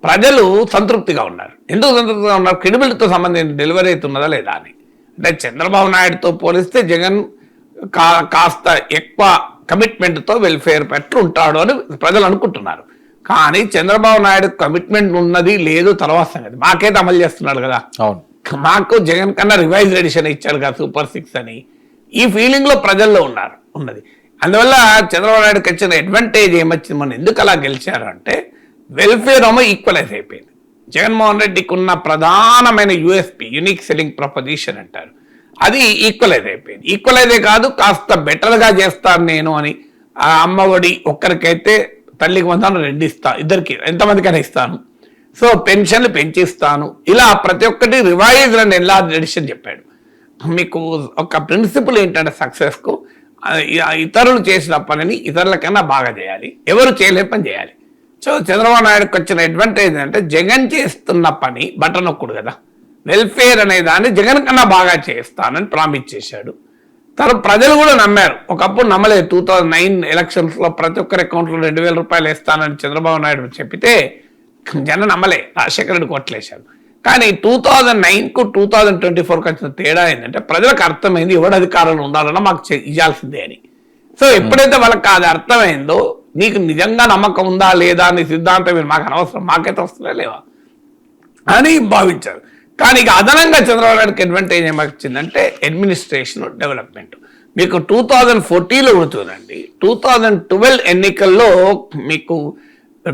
ప్రజలు సంతృప్తిగా ఉన్నారు. ఎందుకు సంతృప్తిగా ఉన్నారు? క్రెడిబిలిటీతో సంబంధించిన డెలివరీ అవుతున్నదా లేదా అని. అంటే చంద్రబాబు నాయుడుతో పోలిస్తే జగన్ కాస్త ఎక్కువ కమిట్మెంట్తో వెల్ఫేర్ పట్ల ఉంటాడు అని ప్రజలు అనుకుంటున్నారు. కానీ చంద్రబాబు నాయుడు కమిట్మెంట్ ఉన్నది లేదు తర్వాత సంగతి. మాకైతే అమలు చేస్తున్నాడు కదా, మాకు జగన్ కన్నా రివైజ్ ఎడిషన్ ఇచ్చాడు కదా సూపర్ 6 అని. ఈ ఫీలింగ్ లో ప్రజల్లో ఉన్నది. అందువల్ల చంద్రబాబు నాయుడుకి వచ్చిన అడ్వాంటేజ్ ఏమొచ్చింది, మనం ఎందుకు అలా గెలిచారు అంటే వెల్ఫేర్ ఏమో ఈక్వలైజ్ అయిపోయింది. జగన్మోహన్ రెడ్డికి ఉన్న ప్రధానమైన యూఎస్పీ యూనిక్ సెల్లింగ్ ప్రపోజిషన్ అంటారు, అది ఈక్వలైజ్ అయిపోయింది. ఈక్వలైజే కాదు కాస్త బెటర్గా చేస్తాను నేను అని. ఆ అమ్మఒడి ఒక్కరికైతే తల్లికి 2 ఇస్తాను, ఇద్దరికి ఎంతమందికైనా ఇస్తాను, సో పెన్షన్లు పెంచిస్తాను, ఇలా ప్రతి ఒక్కటి రివైజ్ అండ్ ఎన్లార్జ్ ఎడిషన్ చెప్పాడు. మీకు ఒక ప్రిన్సిపల్ ఏంటంటే సక్సెస్కు ఇతరులు చేసిన పనిని ఇతరుల కన్నా బాగా చేయాలి, ఎవరు చేయలే పని చేయాలి. సో చంద్రబాబు నాయుడుకి వచ్చిన అడ్వాంటేజ్ అంటే జగన్ చేస్తున్న పని బటన్ నొక్కుడు కదా, వెల్ఫేర్ అనే దాన్ని జగన్ కన్నా బాగా చేస్తానని ప్రామిస్ చేశాడు. తర్వాత ప్రజలు కూడా నమ్మారు. ఒకప్పుడు నమ్మలేదు. 2009 ఎలక్షన్స్లో ప్రతి ఒక్కరి అకౌంట్లో 2,000 రూపాయలు వేస్తానని చంద్రబాబు నాయుడు చెప్పితే జనం నమ్మలే, రాజశేఖర రెడ్డి కొట్లేశారు. కానీ 2009కు 2024కు వచ్చిన తేడా ఏంటంటే ప్రజలకు అర్థమైంది ఎవడు అధికారంలో ఉండాలన్నా మాకు ఇవ్వాల్సిందే అని. సో ఎప్పుడైతే వాళ్ళకి అది అర్థమైందో నీకు నిజంగా నమ్మకం ఉందా లేదా అని సిద్ధాంతం మాకు అనవసరం, మాకైతే వస్తుందా లేవా అని భావించారు. కానీ ఇక అదనంగా చంద్రబాబు నాయుడుకి అడ్వాంటేజ్ ఏమొచ్చిందంటే అడ్మినిస్ట్రేషన్ డెవలప్మెంట్. మీకు 2014లో కూడా చూడండి, 2012 ఎన్నికల్లో మీకు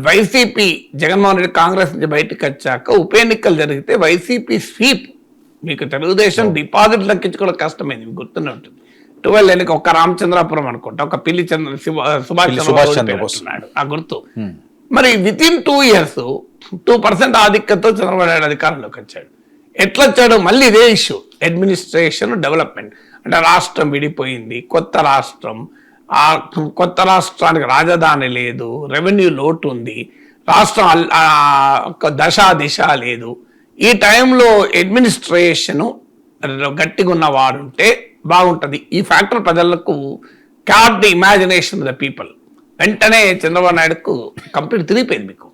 వైసీపీ జగన్మోహన్ రెడ్డి కాంగ్రెస్ నుంచి బయటకు వచ్చాక ఉప ఎన్నికలు జరిగితే వైసీపీ స్వీప్, మీకు తెలుగుదేశం డిపాజిట్ లెక్కించుకోవడం కష్టమైంది, మీకు గుర్తునే ఉంటుంది. 12 ఎన్నిక ఒక్క రామచంద్రాపురం అనుకుంటా, ఒక పిల్లి సుభాష్ చంద్రబోస్ ఆ గుర్తు. మరి విత్ ఇన్ 2 years 2% ఆధిక్యతతో చంద్రబాబు నాయుడు అధికారంలోకి వచ్చాడు. ఎట్లా వచ్చాడు? మళ్ళీ ఇదే ఇష్యూ, అడ్మినిస్ట్రేషన్ డెవలప్మెంట్. అంటే రాష్ట్రం విడిపోయింది, కొత్త రాష్ట్రం, ఆ కొత్త రాష్ట్రానికి రాజధాని లేదు, రెవెన్యూ లోటు ఉంది, రాష్ట్రం దిశ లేదు. ఈ టైంలో అడ్మినిస్ట్రేషను గట్టిగా ఉన్నవాడు ఉంటే బాగుంటుంది. ఈ ఫ్యాక్టర్ ప్రజలకు cat the imagination the people. వెంటనే చంద్రబాబు నాయుడుకు కంప్లీట్ తిరిగిపోయింది మీకు.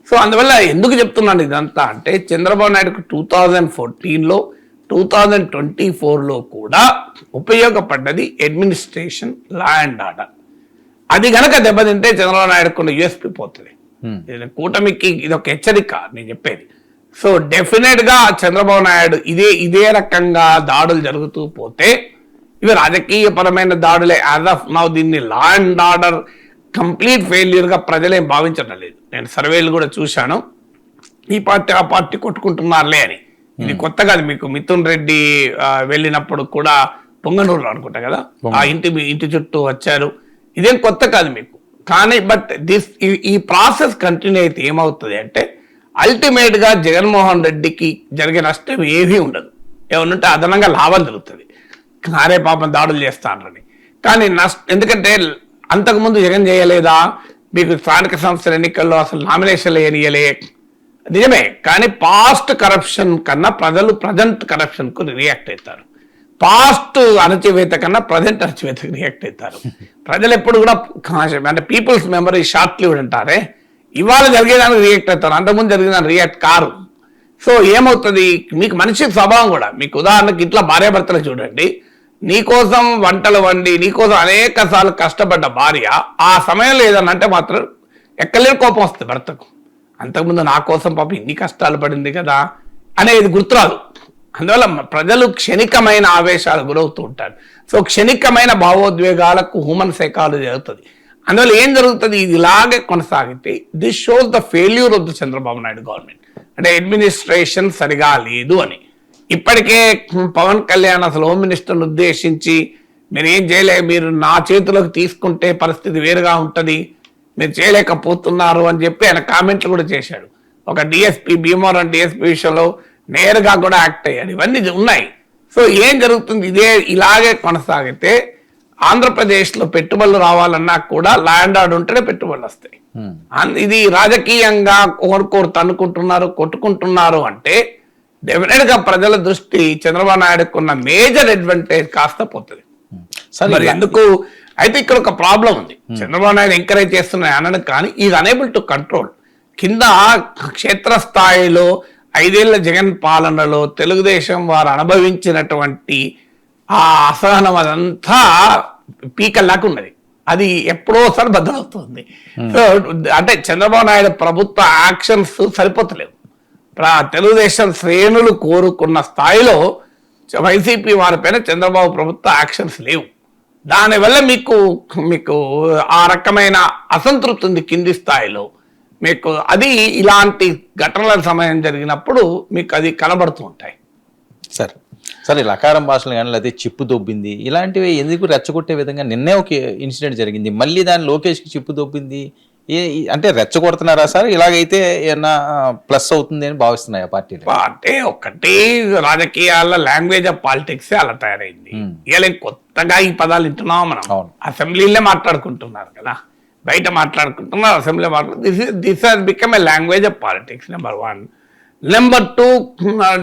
సో అందువల్ల ఎందుకు చెప్తున్నాను ఇదంతా అంటే, చంద్రబాబు నాయుడుకు 2014లో 2024లో కూడా ఉపయోగపడ్డది అడ్మినిస్ట్రేషన్, లా అండ్ ఆర్డర్. అది గనక దెబ్బతింటే చంద్రబాబు నాయుడుకున్న యూఎస్పీ పోతుంది. కూటమికి ఇది ఒక హెచ్చరిక నేను చెప్పేది. సో డెఫినెట్ గా చంద్రబాబు నాయుడు ఇదే రకంగా దాడులు జరుగుతూ పోతే, ఇవి రాజకీయపరమైన దాడులే. యాజ్ ఆఫ్ నౌ దీన్ని law and order complete failure గా ప్రజలేం భావించడం లేదు. నేను సర్వేలు కూడా చూశాను, ఈ పార్టీ ఆ పార్టీ కొట్టుకుంటున్నారులే అని. ఇది కొత్త కాదు, మీకు మిథున్ రెడ్డి వెళ్ళినప్పుడు కూడా పొంగనూరులో అనుకుంటా కదా, ఆ ఇంటి చుట్టూ వచ్చారు, ఇదేం కొత్త కాదు మీకు. కానీ బట్ ఈ ప్రాసెస్ కంటిన్యూ అయితే ఏమవుతుంది అంటే, అల్టిమేట్ గా జగన్మోహన్ రెడ్డికి జరిగే నష్టం ఏమీ ఉండదు. ఏమన్నంటే అదనంగా లాభం జరుగుతుంది, కారే పాపం దాడులు చేస్తానని. కానీ ఎందుకంటే అంతకుముందు జగన్ చేయలేదా? మీకు స్థానిక సంస్థల ఎన్నికల్లో అసలు నామినేషన్లు ఏనియలే, నిజమే. కానీ పాస్ట్ కరప్షన్ కన్నా ప్రజలు ప్రజెంట్ కరప్షన్ కు రియాక్ట్ అవుతారు. పాస్ట్ అణచివేత కన్నా ప్రజెంట్ అణచివేతకు రియాక్ట్ అవుతారు. ప్రజలు ఎప్పుడు కూడా అంటే పీపుల్స్ మెమరీ షార్ట్ లివ్డ్ అంటారే, ఇవాళ జరిగేదానికి రియాక్ట్ అవుతారు, అంతకుముందు జరిగేదానికి రియాక్ట్ కారు. సో ఏమవుతుంది, మీకు మనిషి స్వభావం కూడా, మీకు ఉదాహరణకి ఇంట్లో భార్యాభర్తలు చూడండి, నీకోసం వంటలు వండి నీకోసం అనేక సార్లు కష్టపడ్డ భార్య ఆ సమయంలో ఏదన్నా అంటే మాత్రం ఎక్కలేని కోపం వస్తుంది భర్తకు. అంతకుముందు నా కోసం పాప ఇన్ని కష్టాలు పడింది కదా అనేది గుర్తురాదు. అందువల్ల ప్రజలు క్షణికమైన ఆవేశాలు గురవుతూ ఉంటారు. సో క్షణికమైన భావోద్వేగాలకు హ్యూమన్ సైకాలజీ జరుగుతుంది. అందువల్ల ఏం జరుగుతుంది, ఇది ఇలాగే కొనసాగితే this shows the failure of the Chandrababu Naidu government. అంటే అడ్మినిస్ట్రేషన్ సరిగా లేదు అని. ఇప్పటికే పవన్ కళ్యాణ్ అసలు హోమ్ మినిస్టర్ని ఉద్దేశించి మీరు ఏం చేయలేక, మీరు నా చేతిలోకి తీసుకుంటే పరిస్థితి వేరుగా ఉంటుంది, మీరు చేయలేకపోతున్నారు అని చెప్పి ఆయన కామెంట్లు కూడా చేశాడు. ఒక డిఎస్పీ భీమవరం డిఎస్పీ విషయంలో నేరుగా కూడా యాక్ట్ అయ్యాడు. ఇవన్నీ ఉన్నాయి. సో ఏం జరుగుతుంది, ఇలాగే కొనసాగితే ఆంధ్రప్రదేశ్లో పెట్టుబడులు రావాలన్నా కూడా లా అండ్ ఆర్డర్ ఉంటేనే పెట్టుబడులు వస్తాయి. ఇది రాజకీయంగా ఒకరికొకరు తన్నుకుంటున్నారు, కొట్టుకుంటున్నారు అంటే డెఫినెట్ గా ప్రజల దృష్టి చంద్రబాబు నాయుడుకు ఉన్న మేజర్ అడ్వాంటేజ్ కాస్త పోతుంది. మరి ఎందుకు అయితే ఇక్కడ ఒక ప్రాబ్లం ఉంది, చంద్రబాబు నాయుడు ఎంకరేజ్ చేస్తున్న అనడానికి, కానీ ఈజ్ అనేబుల్ టు కంట్రోల్. కింద క్షేత్రస్థాయిలో 5 ఏళ్ల జగన్ పాలనలో తెలుగుదేశం వారు అనుభవించినటువంటి ఆ అసహనం అదంతా పీకల్లాగా ఉన్నది. అది ఎప్పుడోసారి బద్దలవుతుంది. సో అంటే చంద్రబాబు నాయుడు ప్రభుత్వ యాక్షన్స్ సరిపోతలేవు. తెలుగుదేశం శ్రేణులు కోరుకున్న స్థాయిలో వైసీపీ వారిపైన చంద్రబాబు ప్రభుత్వ యాక్షన్స్ లేవు. దానివల్ల మీకు ఆ రకమైన అసంతృప్తి ఉంది కింది స్థాయిలో. మీకు అది ఇలాంటి ఘటనల సమయం జరిగినప్పుడు మీకు అది కనబడుతూ ఉంటాయి. సరే లకారం భాషలు కానీ లేకపోతే చిప్పు దొబ్బింది ఇలాంటివి ఎందుకు రెచ్చగొట్టే విధంగా నిన్నే ఒక ఇన్సిడెంట్ జరిగింది, మళ్ళీ దాన్ని లోకేష్కి చిప్పు దొబ్బింది అంటే రెచ్చగొడుతున్నారా సార్? ఇలాగైతే ఏమన్నా ప్లస్ అవుతుంది అని భావిస్తున్నాయి ఆ పార్టీలు? అంటే ఒకటి రాజకీయాల లాంగ్వేజ్ ఆఫ్ పాలిటిక్స్ అలా తయారైంది. ఇలా కొత్తగా ఈ పదాలు వింటున్నాం మనం. అసెంబ్లీలో మాట్లాడుకుంటున్నారు కదా, బయట మాట్లాడుకుంటున్నారు, అసెంబ్లీలో మాట్లాడుతున్నారు. This has become a language of politics number 1. Number 2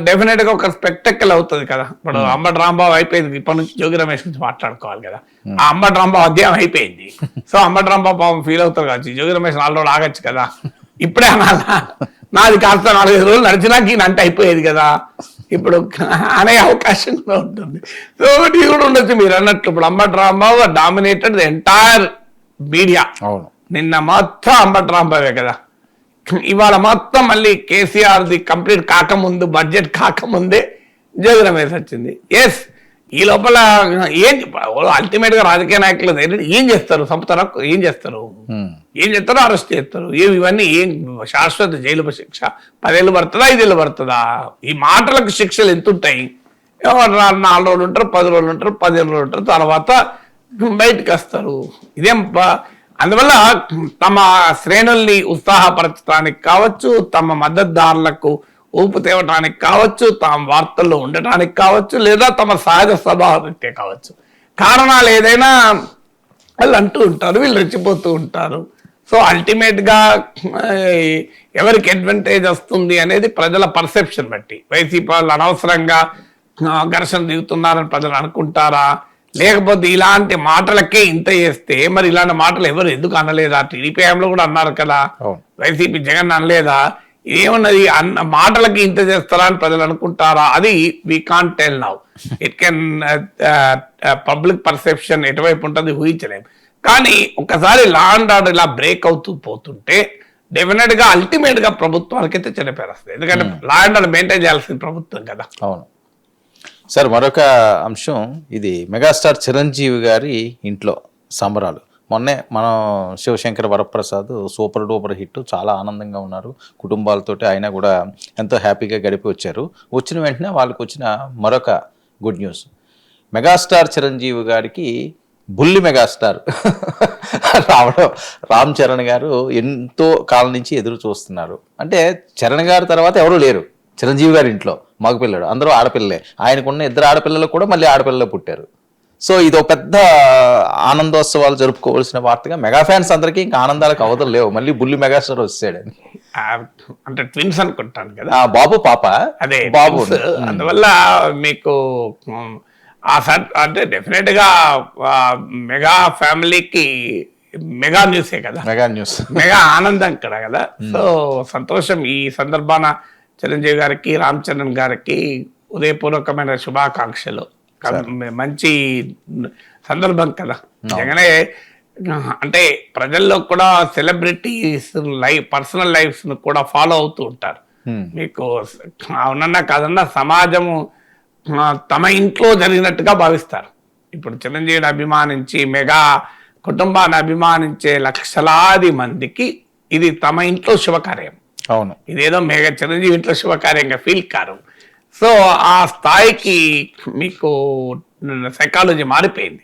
definite గా ఒక స్పెక్టకల్ అవుతుంది కదా. ఇప్పుడు అంబటి రాంబాబు అయిపోయింది, ఇప్పటి నుంచి జోగి రమేష్ గురించి మాట్లాడుకోవాలి కదా. ఆ అంబటి రాంబాబు అధ్యాయం అయిపోయింది. సో అంబటి రాంబాబు ఫీల్ అవుతారు కావచ్చు, జోగి రమేష్ 4 రోజులు ఆగచ్చు కదా, ఇప్పుడే అనాలా? నాది కాస్త 4-5 రోజులు నడిచినాక ఈయన అంటే అయిపోయేది కదా ఇప్పుడు అనే అవకాశం కూడా ఉంటుంది. సో ఇది కూడా ఉండొచ్చు మీరు అన్నట్లు. ఇప్పుడు Ambati Rambabu dominated the entire media. అవును, నిన్న మొత్తం అంబటి రాంబాబే కదా. ఇవాళ మొత్తం మళ్ళీ కేసీఆర్ది కంప్లీట్ కాకముందు, బడ్జెట్ కాకముందే జగన్ రమేష్ వచ్చింది. ఎస్, ఈ లోపల ఏం అల్టిమేట్ గా రాజకీయ నాయకులు ఏం చేస్తారు? చంపుతారా? ఏం చేస్తారు? అరెస్ట్ చేస్తారు? ఇవన్నీ ఏం శాశ్వత జైలు శిక్ష 10 ఏళ్ళు పడుతుందా, 5 ఏళ్ళు పడుతుందా? ఈ మాటలకు శిక్షలు ఎంత ఉంటాయి? 4 రోజులు ఉంటారు, 10 రోజులు ఉంటారు, 15 రోజులు ఉంటారు, తర్వాత బయటకు వస్తారు. ఇదేం అందువల్ల తమ శ్రేణుల్ని ఉత్సాహపరచడానికి కావచ్చు, తమ మద్దతుదారులకు ఊపు తేవటానికి కావచ్చు, తాము వార్తల్లో ఉండటానికి కావచ్చు, లేదా తమ సహజ స్వభావరీత్యా కావచ్చు, కారణాలు ఏదైనా వాళ్ళు అంటూ ఉంటారు, వీళ్ళు రెచ్చిపోతూ ఉంటారు. సో అల్టిమేట్ గా ఎవరికి అడ్వాంటేజ్ వస్తుంది అనేది ప్రజల పర్సెప్షన్ బట్టి. వైసీపీ వాళ్ళు అనవసరంగా ఘర్షణ దిగుతున్నారని ప్రజలు అనుకుంటారా, లేకపోతే ఇలాంటి మాటలకే ఇంత చేస్తే మరి ఇలాంటి మాటలు ఎవరు ఎందుకు అనలేదా? టీడీపీ హయాంలో కూడా అన్నారు కదా, వైసీపీ జగన్ అనలేదా? ఏమన్నది అన్న మాటలకి ఇంత చేస్తారా అని ప్రజలు అనుకుంటారా? అది we can't tell now. It can public perception ఎటువైపు ఉంటుంది ఊహించలేం. కానీ ఒకసారి లా అండ్ ఆర్డర్ ఇలా బ్రేక్ అవుతూ పోతుంటే డెఫినెట్ గా అల్టిమేట్ గా ప్రభుత్వానికి అయితే చెడ్డపేరు వస్తుంది. ఎందుకంటే లా అండ్ ఆర్డర్ మెయింటైన్ చేయాల్సిన ప్రభుత్వం కదా. అవును సార్, మరొక అంశం ఇది మెగాస్టార్ చిరంజీవి గారి ఇంట్లో సంబరాలు. మొన్నే మనం Shivashankar Varaprasad super duper hit, చాలా ఆనందంగా ఉన్నారు కుటుంబాలతోటి. ఆయన కూడా ఎంతో హ్యాపీగా గడిపి వచ్చారు. వచ్చిన వెంటనే వాళ్ళకి వచ్చిన మరొక గుడ్ న్యూస్, మెగాస్టార్ చిరంజీవి గారికి బుల్లి మెగాస్టార్ రావడం రామ్ చరణ్ గారు ఎంతో కాలం నుంచి ఎదురు చూస్తున్నారు. అంటే చరణ్ గారి తర్వాత ఎవరు లేరు చిరంజీవి గారి ఇంట్లో మగపిల్లడు, అందరూ ఆడపిల్లలే. ఆయనకున్న 2 ఆడపిల్లలు కూడా మళ్ళీ ఆడపిల్లలు పుట్టారు. సో ఇది ఒక పెద్ద ఆనందోత్సవాలు జరుపుకోవాల్సిన వార్తగా మెగా ఫ్యాన్స్ అందరికీ ఇంకా ఆనందాలకు అవతలు లేవు. మళ్ళీ బుల్లి మెగాస్టార్ వచ్చాడని. అంటే ట్విన్స్ అనుకుంటాను కదా, బాబు పాప. అదే బాబు. అందువల్ల మీకు అంటే డెఫినెట్ గా మెగా ఫ్యామిలీకి మెగా న్యూసే కదా, మెగా న్యూస్, మెగా ఆనందం కదా కదా. సో సంతోషం. ఈ సందర్భాన చిరంజీవి గారికి, రామ్ చరణ్ గారికి ఉదయపూర్వకమైన శుభాకాంక్షలు. మంచి సందర్భం కదా. జగనే అంటే ప్రజల్లో కూడా సెలబ్రిటీస్ పర్సనల్ లైఫ్స్ ను కూడా ఫాలో అవుతూ ఉంటారు. మీకు అవునన్నా కాదన్నా సమాజము తమ ఇంట్లో జరిగినట్టుగా భావిస్తారు. ఇప్పుడు చిరంజీవిని అభిమానించి మెగా కుటుంబాన్ని అభిమానించే లక్షలాది మందికి ఇది తమ ఇంట్లో శుభకార్యం. అవును, ఇదేదో మెగా చిరంజీవి ఇంట్లో శుభకార్యంగా ఫీల్ కారు. సో ఆ స్థాయికి మీకు సైకాలజీ మారిపోయింది.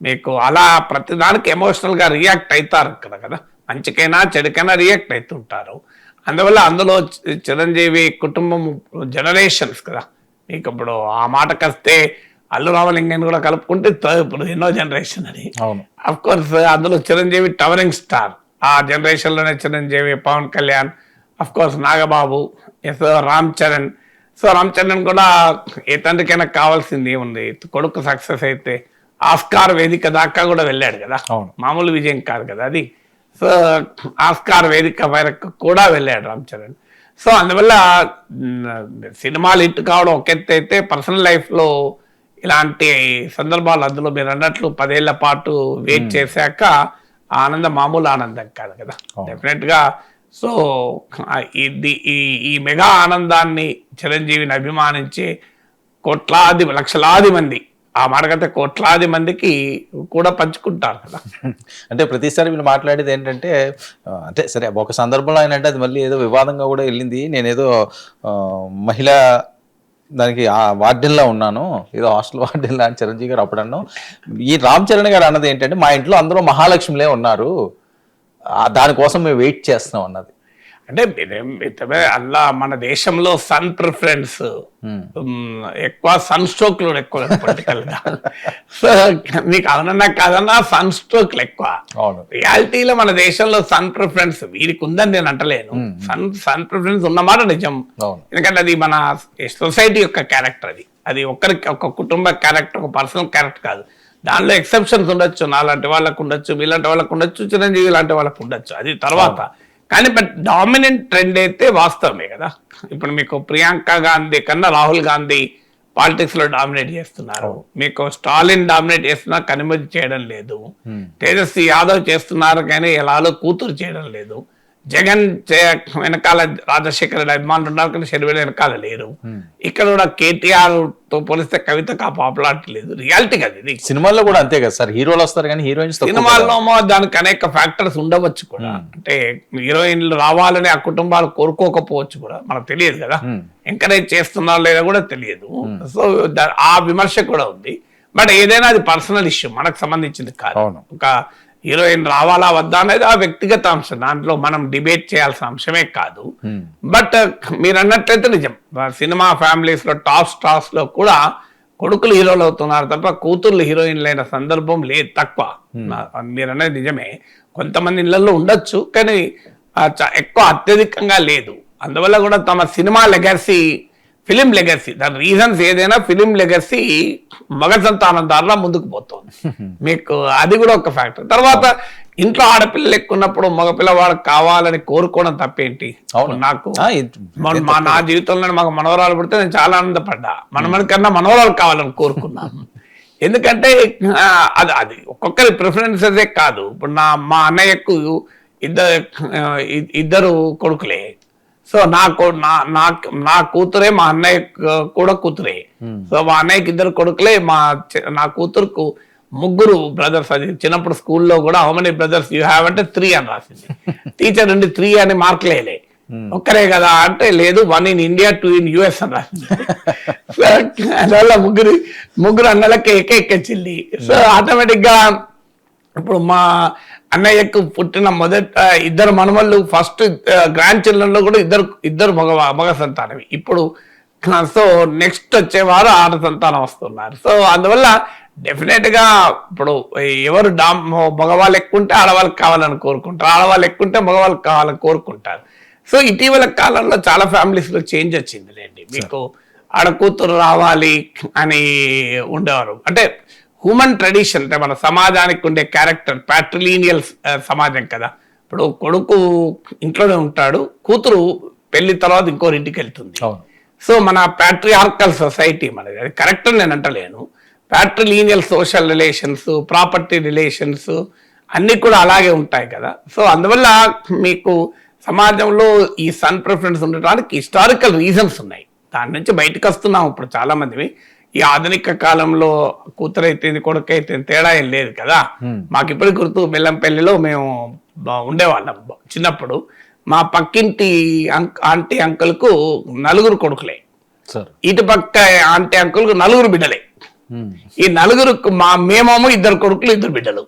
మీకు అలా ప్రతిదానికి ఎమోషనల్గా రియాక్ట్ అవుతారు కదా. మంచికైనా చెడుకైనా రియాక్ట్ అవుతుంటారు. అందువల్ల అందులో చిరంజీవి కుటుంబం జనరేషన్స్ కదా. మీకు ఇప్పుడు ఆ మాటకు వస్తే అల్లు రామలింగన్ కూడా కలుపుకుంటే ఇప్పుడు ఎన్నో జనరేషన్ అని. అఫ్ కోర్స్ అందులో చిరంజీవి టవరింగ్ స్టార్. ఆ జనరేషన్ లోనే Chiranjeevi, Pawan Kalyan, of course Nagababu, Ram Charan. So Ram Charan కూడా ఏ తండ్రికైనా కావాల్సింది ఏముంది, కొడుకు సక్సెస్ అయితే ఆస్కార్ వేదిక దాకా కూడా వెళ్ళాడు కదా. మామూలు విజయం కాదు కదా అది. సో ఆస్కార్ వేదిక వరకు కూడా వెళ్ళాడు రామ్ చరణ్. సో అందువల్ల సినిమాలు హిట్ కావడం ఒక ఎత్తు అయితే, పర్సనల్ లైఫ్లో ఇలాంటి సందర్భాలు అందులో మీరు అన్నట్లు 10 ఏళ్ల పాటు వెయిట్ చేశాక ఆనందం మామూలు ఆనందం కాదు కదా. డెఫినెట్గా సో ఇది ఈ మెగా ఆనందాన్ని చిరంజీవిని అభిమానించే లక్షలాది మంది, ఆ మాటకైతే కోట్లాది మందికి కూడా పంచుకుంటారు కదా. అంటే ప్రతిసారి వీళ్ళు మాట్లాడేది ఏంటంటే, అంటే సరే ఒక సందర్భంలో ఆయన అంటే అది మళ్ళీ ఏదో వివాదంగా కూడా వెళ్ళింది. నేనేదో మహిళా దానికి వార్డెన్లా ఉన్నాను, ఏదో హాస్టల్ వార్డెన్లా అని చిరంజీవి గారు అప్పుడు అన్నాం. ఈ రామ్ చరణ్ గారు అన్నది ఏంటంటే, మా ఇంట్లో అందరూ మహాలక్ష్మిలే ఉన్నారు, దానికోసం మేము వెయిట్ చేస్తున్నాం అన్నది. అంటే అలా మన దేశంలో సన్ ప్రిఫరెన్స్ ఎక్కువ, సన్ స్ట్రోక్లు ఎక్కువ పొలిటికల్ గా. సో మీకు అవునన్నా కాదన్నా సన్ స్ట్రోక్లు ఎక్కువ. రియాలిటీలో మన దేశంలో సన్ ప్రిఫరెన్స్ వీరికి ఉందని నేను అంటలేను. సన్ ప్రిఫరెన్స్ ఉన్నమాట నిజం. ఎందుకంటే అది మన సొసైటీ యొక్క క్యారెక్టర్. అది ఒక్కరికి ఒక కుటుంబ క్యారెక్టర్, ఒక పర్సనల్ క్యారెక్టర్ కాదు. దానిలో ఎక్సెప్షన్స్ ఉండొచ్చు, నాలాంటి వాళ్ళకు ఉండొచ్చు, మీలాంటి వాళ్ళకు ఉండొచ్చు, చిరంజీవి లాంటి వాళ్ళకు ఉండొచ్చు, అది తర్వాత. కానీ బట్ డామినెంట్ ట్రెండ్ అయితే వాస్తవమే కదా. ఇప్పుడు మీకు ప్రియాంక గాంధీ కన్నా రాహుల్ గాంధీ పాలిటిక్స్ లో డామినేట్ చేస్తున్నారు, మీకు స్టాలిన్ డామినేట్ చేస్తున్నారు, కనుమతి చేయడం లేదు. తేజస్వి యాదవ్ చేస్తున్నారు కానీ ఎలాలో కూతురు చేయడం లేదు. జగన్ వెనకాల రాజశేఖర రెడ్డి అభిమానులు ఉన్నారు కానీ షర్మిల వెనకాల లేరు. ఇక్కడ కూడా కేటీఆర్ తో పోలిస్తే కవితకు ఆ పాపులారిటీ లేదు. రియాలిటీ కదా ఇది. సినిమాల్లో కూడా అంతే కదా సార్, హీరోలు వస్తారు కానీ హీరోయిన్స్ సినిమాల్లో దానికి అనేక ఫ్యాక్టర్స్ ఉండవచ్చు కూడా. అంటే హీరోయిన్లు రావాలని ఆ కుటుంబాలు కోరుకోకపోవచ్చు కూడా, మనకు తెలియదు కదా. ఎంకరేజ్ చేస్తున్నారో లేదా కూడా తెలియదు. సో ఆ విమర్శ కూడా ఉంది. బట్ ఏదైనా అది పర్సనల్ ఇష్యూ, మనకు సంబంధించింది కాదు. ఒక హీరోయిన్ రావాలా వద్దా అనేది ఆ వ్యక్తిగత అంశం, దాంట్లో మనం డిబేట్ చేయాల్సిన అంశమే కాదు. బట్ మీరు అన్నట్లయితే నిజం, సినిమా ఫ్యామిలీస్ లో టాప్ స్టార్స్ లో కూడా కొడుకులు హీరోలు అవుతున్నారు తప్ప కూతుర్లు హీరోయిన్లు అయిన సందర్భం లేదు, తక్కువ. మీరు అనేది నిజమే, కొంతమంది ఇళ్లలో ఉండొచ్చు కానీ ఎక్కువ అత్యధికంగా లేదు. అందువల్ల కూడా తమ సినిమా లెగసీ, ఫిలిం లెగసీ, దాని రీజన్స్ ఏదైనా ఫిలిం లెగసీ మగ సంతానం ద్వారా ముందుకు పోతుంది. మీకు అది కూడా ఒక ఫ్యాక్టర్. తర్వాత ఇంట్లో ఆడపిల్లలు ఎక్కున్నప్పుడు మగపిల్లవాడు కావాలని కోరుకోవడం తప్పేంటి? నాకు నా జీవితంలో మాకు మనవరాలు పుడితే నేను చాలా ఆనందపడ్డా. మనమని కన్నా మనవరాలు కావాలని కోరుకున్నాను. ఎందుకంటే అది ఒక్కొక్కరి ప్రిఫరెన్సెసే కాదు. ఇప్పుడు మా అన్నయ్యకు ఇద్దరు కొడుకులే. సో నా కూతురే, మా అన్నయ్య కూడా కూతురే. సో మా అన్నయ్యకి ఇద్దరు కొడుకులే, నా కూతురుకు ముగ్గురు బ్రదర్స్. అది చిన్నప్పుడు స్కూల్లో కూడా how many brothers you have అంటే 3 అని రాసింది. టీచర్ నుండి 3 అని మార్కులేలే, ఒక్కరే కదా అంటే లేదు 1 in India 2 in US అని రాసింది. అందువల్ల ముగ్గురు అన్నలకి ఎక్కెచ్చింది. సో ఆటోమేటిక్ గా ఇప్పుడు మా అన్నయ్యకు పుట్టిన ఇద్దరు మనవళ్ళు ఫస్ట్ గ్రాండ్ చిల్డ్రన్ లో కూడా ఇద్దరు మగ సంతానవి. ఇప్పుడు సో నెక్స్ట్ వచ్చేవారు ఆడ సంతానం వస్తున్నారు. సో అందువల్ల డెఫినెట్ గా ఇప్పుడు ఎవరు మగవాళ్ళు ఎక్కుంటే ఆడవాళ్ళకి కావాలని కోరుకుంటారు, ఆడవాళ్ళు ఎక్కుంటే మగవాళ్ళకి కావాలని కోరుకుంటారు. సో ఇటీవల కాలంలో చాలా ఫ్యామిలీస్ లో చేంజ్ వచ్చింది లేండి. మీకు ఆడకూతురు రావాలి అని ఉండేవారు. అంటే హ్యూమన్ ట్రెడిషన్, అంటే మన సమాజానికి ఉండే క్యారెక్టర్ ప్యాట్రిలీనియల్ సమాజం కదా. ఇప్పుడు కొడుకు ఇంట్లోనే ఉంటాడు, కూతురు పెళ్లి తర్వాత ఇంకోరి ఇంటికి వెళ్తుంది. సో మన ప్యాట్రియార్కల్ సొసైటీ మనది, అది కరెక్ట్ అని నేను అంటలేను. ప్యాట్రిలీనియల్ సోషల్ రిలేషన్స్, ప్రాపర్టీ రిలేషన్స్ అన్ని కూడా అలాగే ఉంటాయి కదా. సో అందువల్ల మీకు సమాజంలో ఈ సన్ ప్రిఫరెన్స్ ఉండటానికి హిస్టారికల్ రీజన్స్ ఉన్నాయి. దాని నుంచి బయటకు వస్తున్నాం ఇప్పుడు చాలా మంది. ఈ ఆధునిక కాలంలో కూతురైతే కొడుకైతే తేడా ఏం లేదు కదా. మాకు ఇప్పుడు గుర్తు, బెల్లంపల్లిలో మేము ఉండేవాళ్ళం చిన్నప్పుడు. మా పక్కింటి ఆంటీ అంకుల్కు 4 కొడుకులే, ఇటు పక్క ఆంటీ అంకుల్కు 4 బిడ్డలే. ఈ 4 మేమేమో 2 కొడుకులు 2 బిడ్డలు.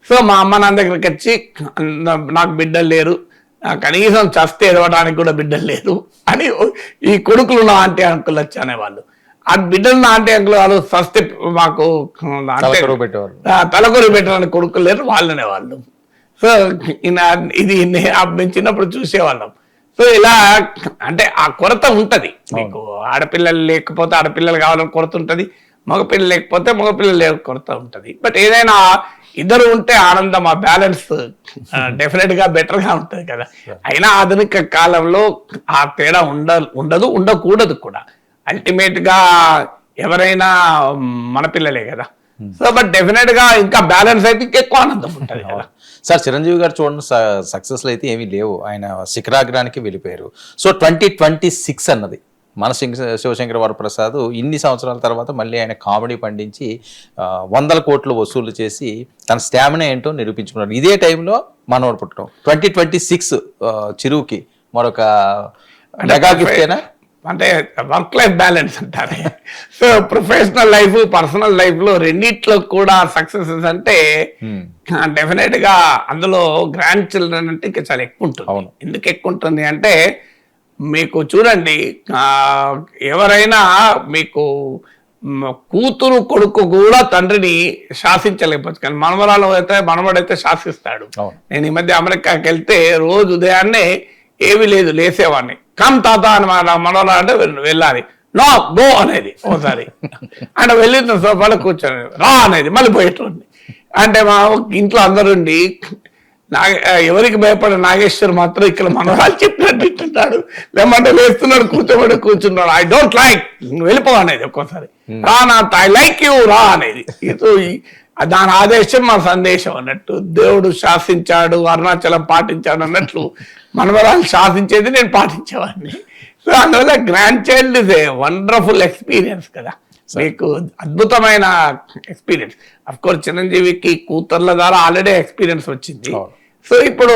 సో మా అమ్మ నాన్న దగ్గరికి వచ్చి నాకు బిడ్డలు లేరు, కనీసం చస్తే ఎడవడానికి కూడా బిడ్డలు లేరు అని ఈ కొడుకులు నా ఆంటీ అంకుల్ వచ్చి అనేవాళ్ళు. ఆ బిడ్డలు నా ఆంటీ అంకుల్ వాళ్ళు ఫస్ట్ మాకు తలకొరి పెట్టడానికి కొడుకులు లేరు వాళ్ళనే వాళ్ళు. సో ఇది మేము చిన్నప్పుడు చూసేవాళ్ళం. సో ఇలా అంటే ఆ కొరత ఉంటది. మీకు ఆడపిల్లలు లేకపోతే ఆడపిల్లలు కావాలని కొరత ఉంటది, మగపిల్లలు లేకపోతే మగపిల్లలు కొరత ఉంటది. బట్ ఏదైనా ఇద్దరు ఉంటే ఆనందం, ఆ బ్యాలెన్స్ డెఫినెట్ గా బెటర్ గా ఉంటది కదా. అయినా ఆధునిక కాలంలో ఆ తేడా ఉండదు, ఉండకూడదు కూడా. అల్టిమేట్ గా ఎవరైనా మన పిల్లలే కదా. సో బట్ డెఫినెట్ గా ఇంకా బ్యాలెన్స్ అయితే ఎక్కువ ఆనందం ఉంటుంది కదా. సార్ చిరంజీవి గారు చూడండి, సక్సెస్లు అయితే ఏమీ లేవు, ఆయన శిఖరాగ్రానికి వెళ్ళిపోయారు. సో 2026 అన్నది మన శివశంకర వరప్రసాద్ ఇన్ని సంవత్సరాల తర్వాత మళ్ళీ ఆయన కామెడీ పండించి 100 కోట్లు వసూలు చేసి తన స్టామినా ఏంటో నిరూపించుకున్నారు. ఇదే టైంలో మనోడు పుట్టడం 2026 చిరుకి మరొక మెగా గిఫ్టేనా? అంటే వర్క్ లైఫ్ బ్యాలెన్స్ అంటారు. So professional life, personal life లో రెండిట్లో కూడా సక్సెసెస్ అంటే డెఫినెట్ గా అందులో గ్రాండ్ చిల్డ్రన్ అంటే ఇంకా చాలా ఎక్కువ ఉంటుంది. ఎందుకు ఎక్కువ ఉంటుంది అంటే మీకు చూడండి, ఎవరైనా మీకు కూతురు కొడుకు కూడా తండ్రిని శాసించలేకపోవచ్చు, కానీ మనవడైతే శాసిస్తాడు. నేను ఈ మధ్య అమెరికాకి వెళ్తే రోజు ఉదయాన్నే ఏమీ లేదు లేసేవాడిని, కమ్ తాత అని మనవరా అంటే వెళ్ళాలి, నో గో అనేది ఓసారి అంటే వెళ్ళిన సోఫాలో కూర్చొని రా అనేది మళ్ళీ పోయేటోండి. అంటే మా ఇంట్లో అందరుండి ఎవరికి భయపడే నాగేశ్వర్ మాత్రం ఇక్కడ మనవాళ్ళు చెప్పినట్టు వింటున్నాడు, లేమంటే వేస్తున్నాడు, కూర్చున్నాడు. ఐ డోంట్ లైక్, వెళ్ళిపో అనేది ఒక్కోసారి. రా నా ఐ లైక్ యూ రా అనేది. దాని ఆదేశం మా సందేశం అన్నట్టు. దేవుడు శాసించాడు, అరుణాచలం పాటించాడు అన్నట్లు మనవరాలు శాసించేది నేను పాటించేవాడిని. సో అందువల్ల grand child is a wonderful experience కదా, మీకు అద్భుతమైన ఎక్స్పీరియన్స్. అఫ్ కోర్స్ చిరంజీవికి కూతుర్ల ద్వారా ఆల్రెడీ ఎక్స్పీరియన్స్ వచ్చింది. సో ఇప్పుడు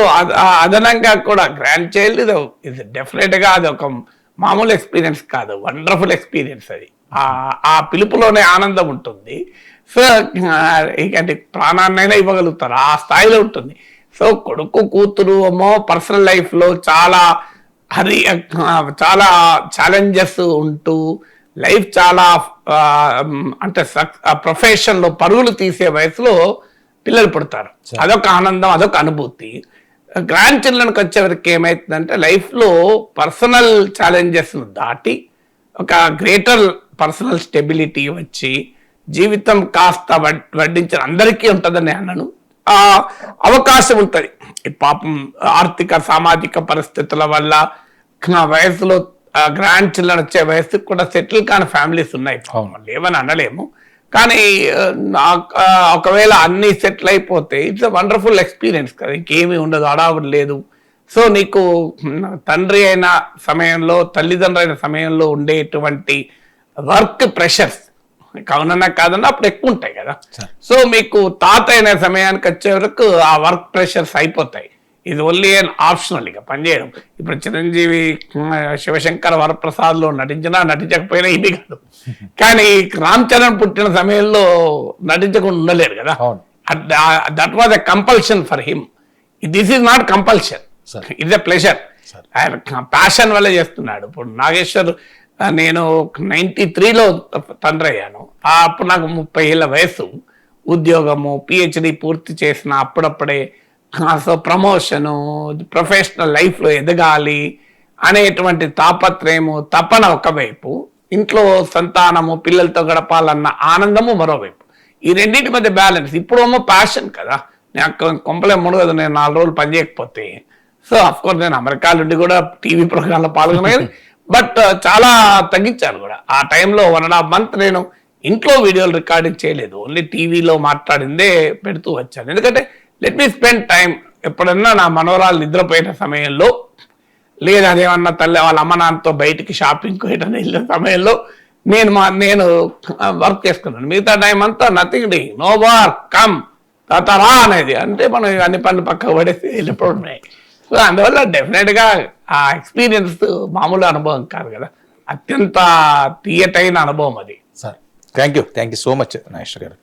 అదనంగా కూడా గ్రాండ్ చైల్డ్ ఇది డెఫినెట్ గా అది ఒక మామూలు ఎక్స్పీరియన్స్ కాదు, వండర్ఫుల్ ఎక్స్పీరియన్స్. అది ఆ పిలుపులోనే ఆనందం ఉంటుంది. సో ఇక ప్రాణాన్నైనా ఇవ్వగలుగుతారు, ఆ స్థాయిలో ఉంటుంది. సో కొడుకు కూతురు ఏమో పర్సనల్ లైఫ్ లో చాలా చాలా ఛాలెంజెస్ ఉంటూ లైఫ్ చాలా అంటే ప్రొఫెషన్ లో పరుగులు తీసే వయసులో పిల్లలు పుడతారు. అదొక ఆనందం, అదొక అనుభూతి. గ్రాండ్ చిల్డ్రన్కి వచ్చేవరకు ఏమైతుందంటే లైఫ్ లో పర్సనల్ ఛాలెంజెస్ దాటి ఒక గ్రేటర్ పర్సనల్ స్టెబిలిటీ వచ్చి జీవితం కాస్త వడ్డించిన అందరికీ ఉంటుందని అన్నాను. ఆ అవకాశం ఉంటుంది. పాపం ఆర్థిక సామాజిక పరిస్థితుల వల్ల వయసులో గ్రాండ్ చిల్డ్రన్ వచ్చే వయసుకు కూడా సెటిల్ కాని ఫ్యామిలీస్ ఉన్నాయి, లేవని అనలేము. కానీ ఒకవేళ అన్ని సెటిల్ అయిపోతే ఇట్స్ వండర్ఫుల్ ఎక్స్పీరియన్స్ కదా, ఇంకేమీ ఉండదు, అడావుడు లేదు. సో నీకు తండ్రి అయిన సమయంలో తల్లిదండ్రులు అయిన సమయంలో ఉండేటువంటి వర్క్ ప్రెషర్స్ కావునన్నా కాదన్నా అప్పుడు ఎక్కువ ఉంటాయి కదా. సో మీకు తాత అయిన సమయానికి వచ్చే వరకు ఆ వర్క్ ప్రెషర్స్ అయిపోతాయి. ఇది ఓన్లీ అండ్ ఆప్షనల్ ఇక పనిచేయడం. ఇప్పుడు చిరంజీవి శివశంకర్ వరప్రసాద్లో నటించకపోయినా ఇది కాదు, కానీ రామ్ చరణ్ పుట్టిన సమయంలో నటించకుండా ఉండలేరు కదా. That was a compulsion for him. This is not compulsion, it's a pleasure. ఆయన ప్యాషన్ వల్ల చేస్తున్నాడు. ఇప్పుడు నాగేశ్వర్ నేను 93లో తండ్రి అయ్యాను. అప్పుడు నాకు 30 ఏళ్ళ వయసు, ఉద్యోగము, పిహెచ్డి పూర్తి చేసిన అప్పుడప్పుడే. సో ప్రమోషను, ప్రొఫెషనల్ లైఫ్లో ఎదగాలి అనేటువంటి తాపత్రయము, తపన ఒకవైపు, ఇంట్లో సంతానము పిల్లలతో గడపాలన్న ఆనందము మరోవైపు. ఈ రెండింటి మధ్య బ్యాలెన్స్. ఇప్పుడేమో ప్యాషన్ కదా, నాకు కొంపలే ముడగదు నేను 4 రోజులు పని చేయకపోతే. సో అఫ్కోర్స్ నేను అమెరికా నుండి కూడా టీవీ ప్రోగ్రాంలో పాల్గొన్నాను, బట్ చాలా తగ్గించాను కూడా. ఆ టైంలో 1.5 month నేను ఇంట్లో వీడియోలు రికార్డింగ్ చేయలేదు, ఓన్లీ టీవీలో మాట్లాడిందే పెడుతూ వచ్చాను. ఎందుకంటే లెట్ మీ స్పెండ్ టైం. ఎప్పుడన్నా నా మనవరాలు నిద్రపోయిన సమయంలో, లేదా అదేమన్నా తల్లి వాళ్ళ అమ్మ నాన్నతో బయటికి షాపింగ్కి వెళ్ళిన వెళ్ళిన సమయంలో నేను వర్క్ చేసుకున్నాను. మిగతా టైం అంతా నథింగ్ డూయింగ్, నో వర్క్, కమ్ తాతారా అనేది. అంటే మనం అన్ని పనులు పక్కకు పడేసి వెళ్ళిపోవడమే. సో అందువల్ల డెఫినెట్గా ఆ ఎక్స్పీరియన్స్ మామూలు అనుభవం కాదు కదా, అత్యంత తీయటైన అనుభవం అది. Sir thank you so much Nageshwar గారు.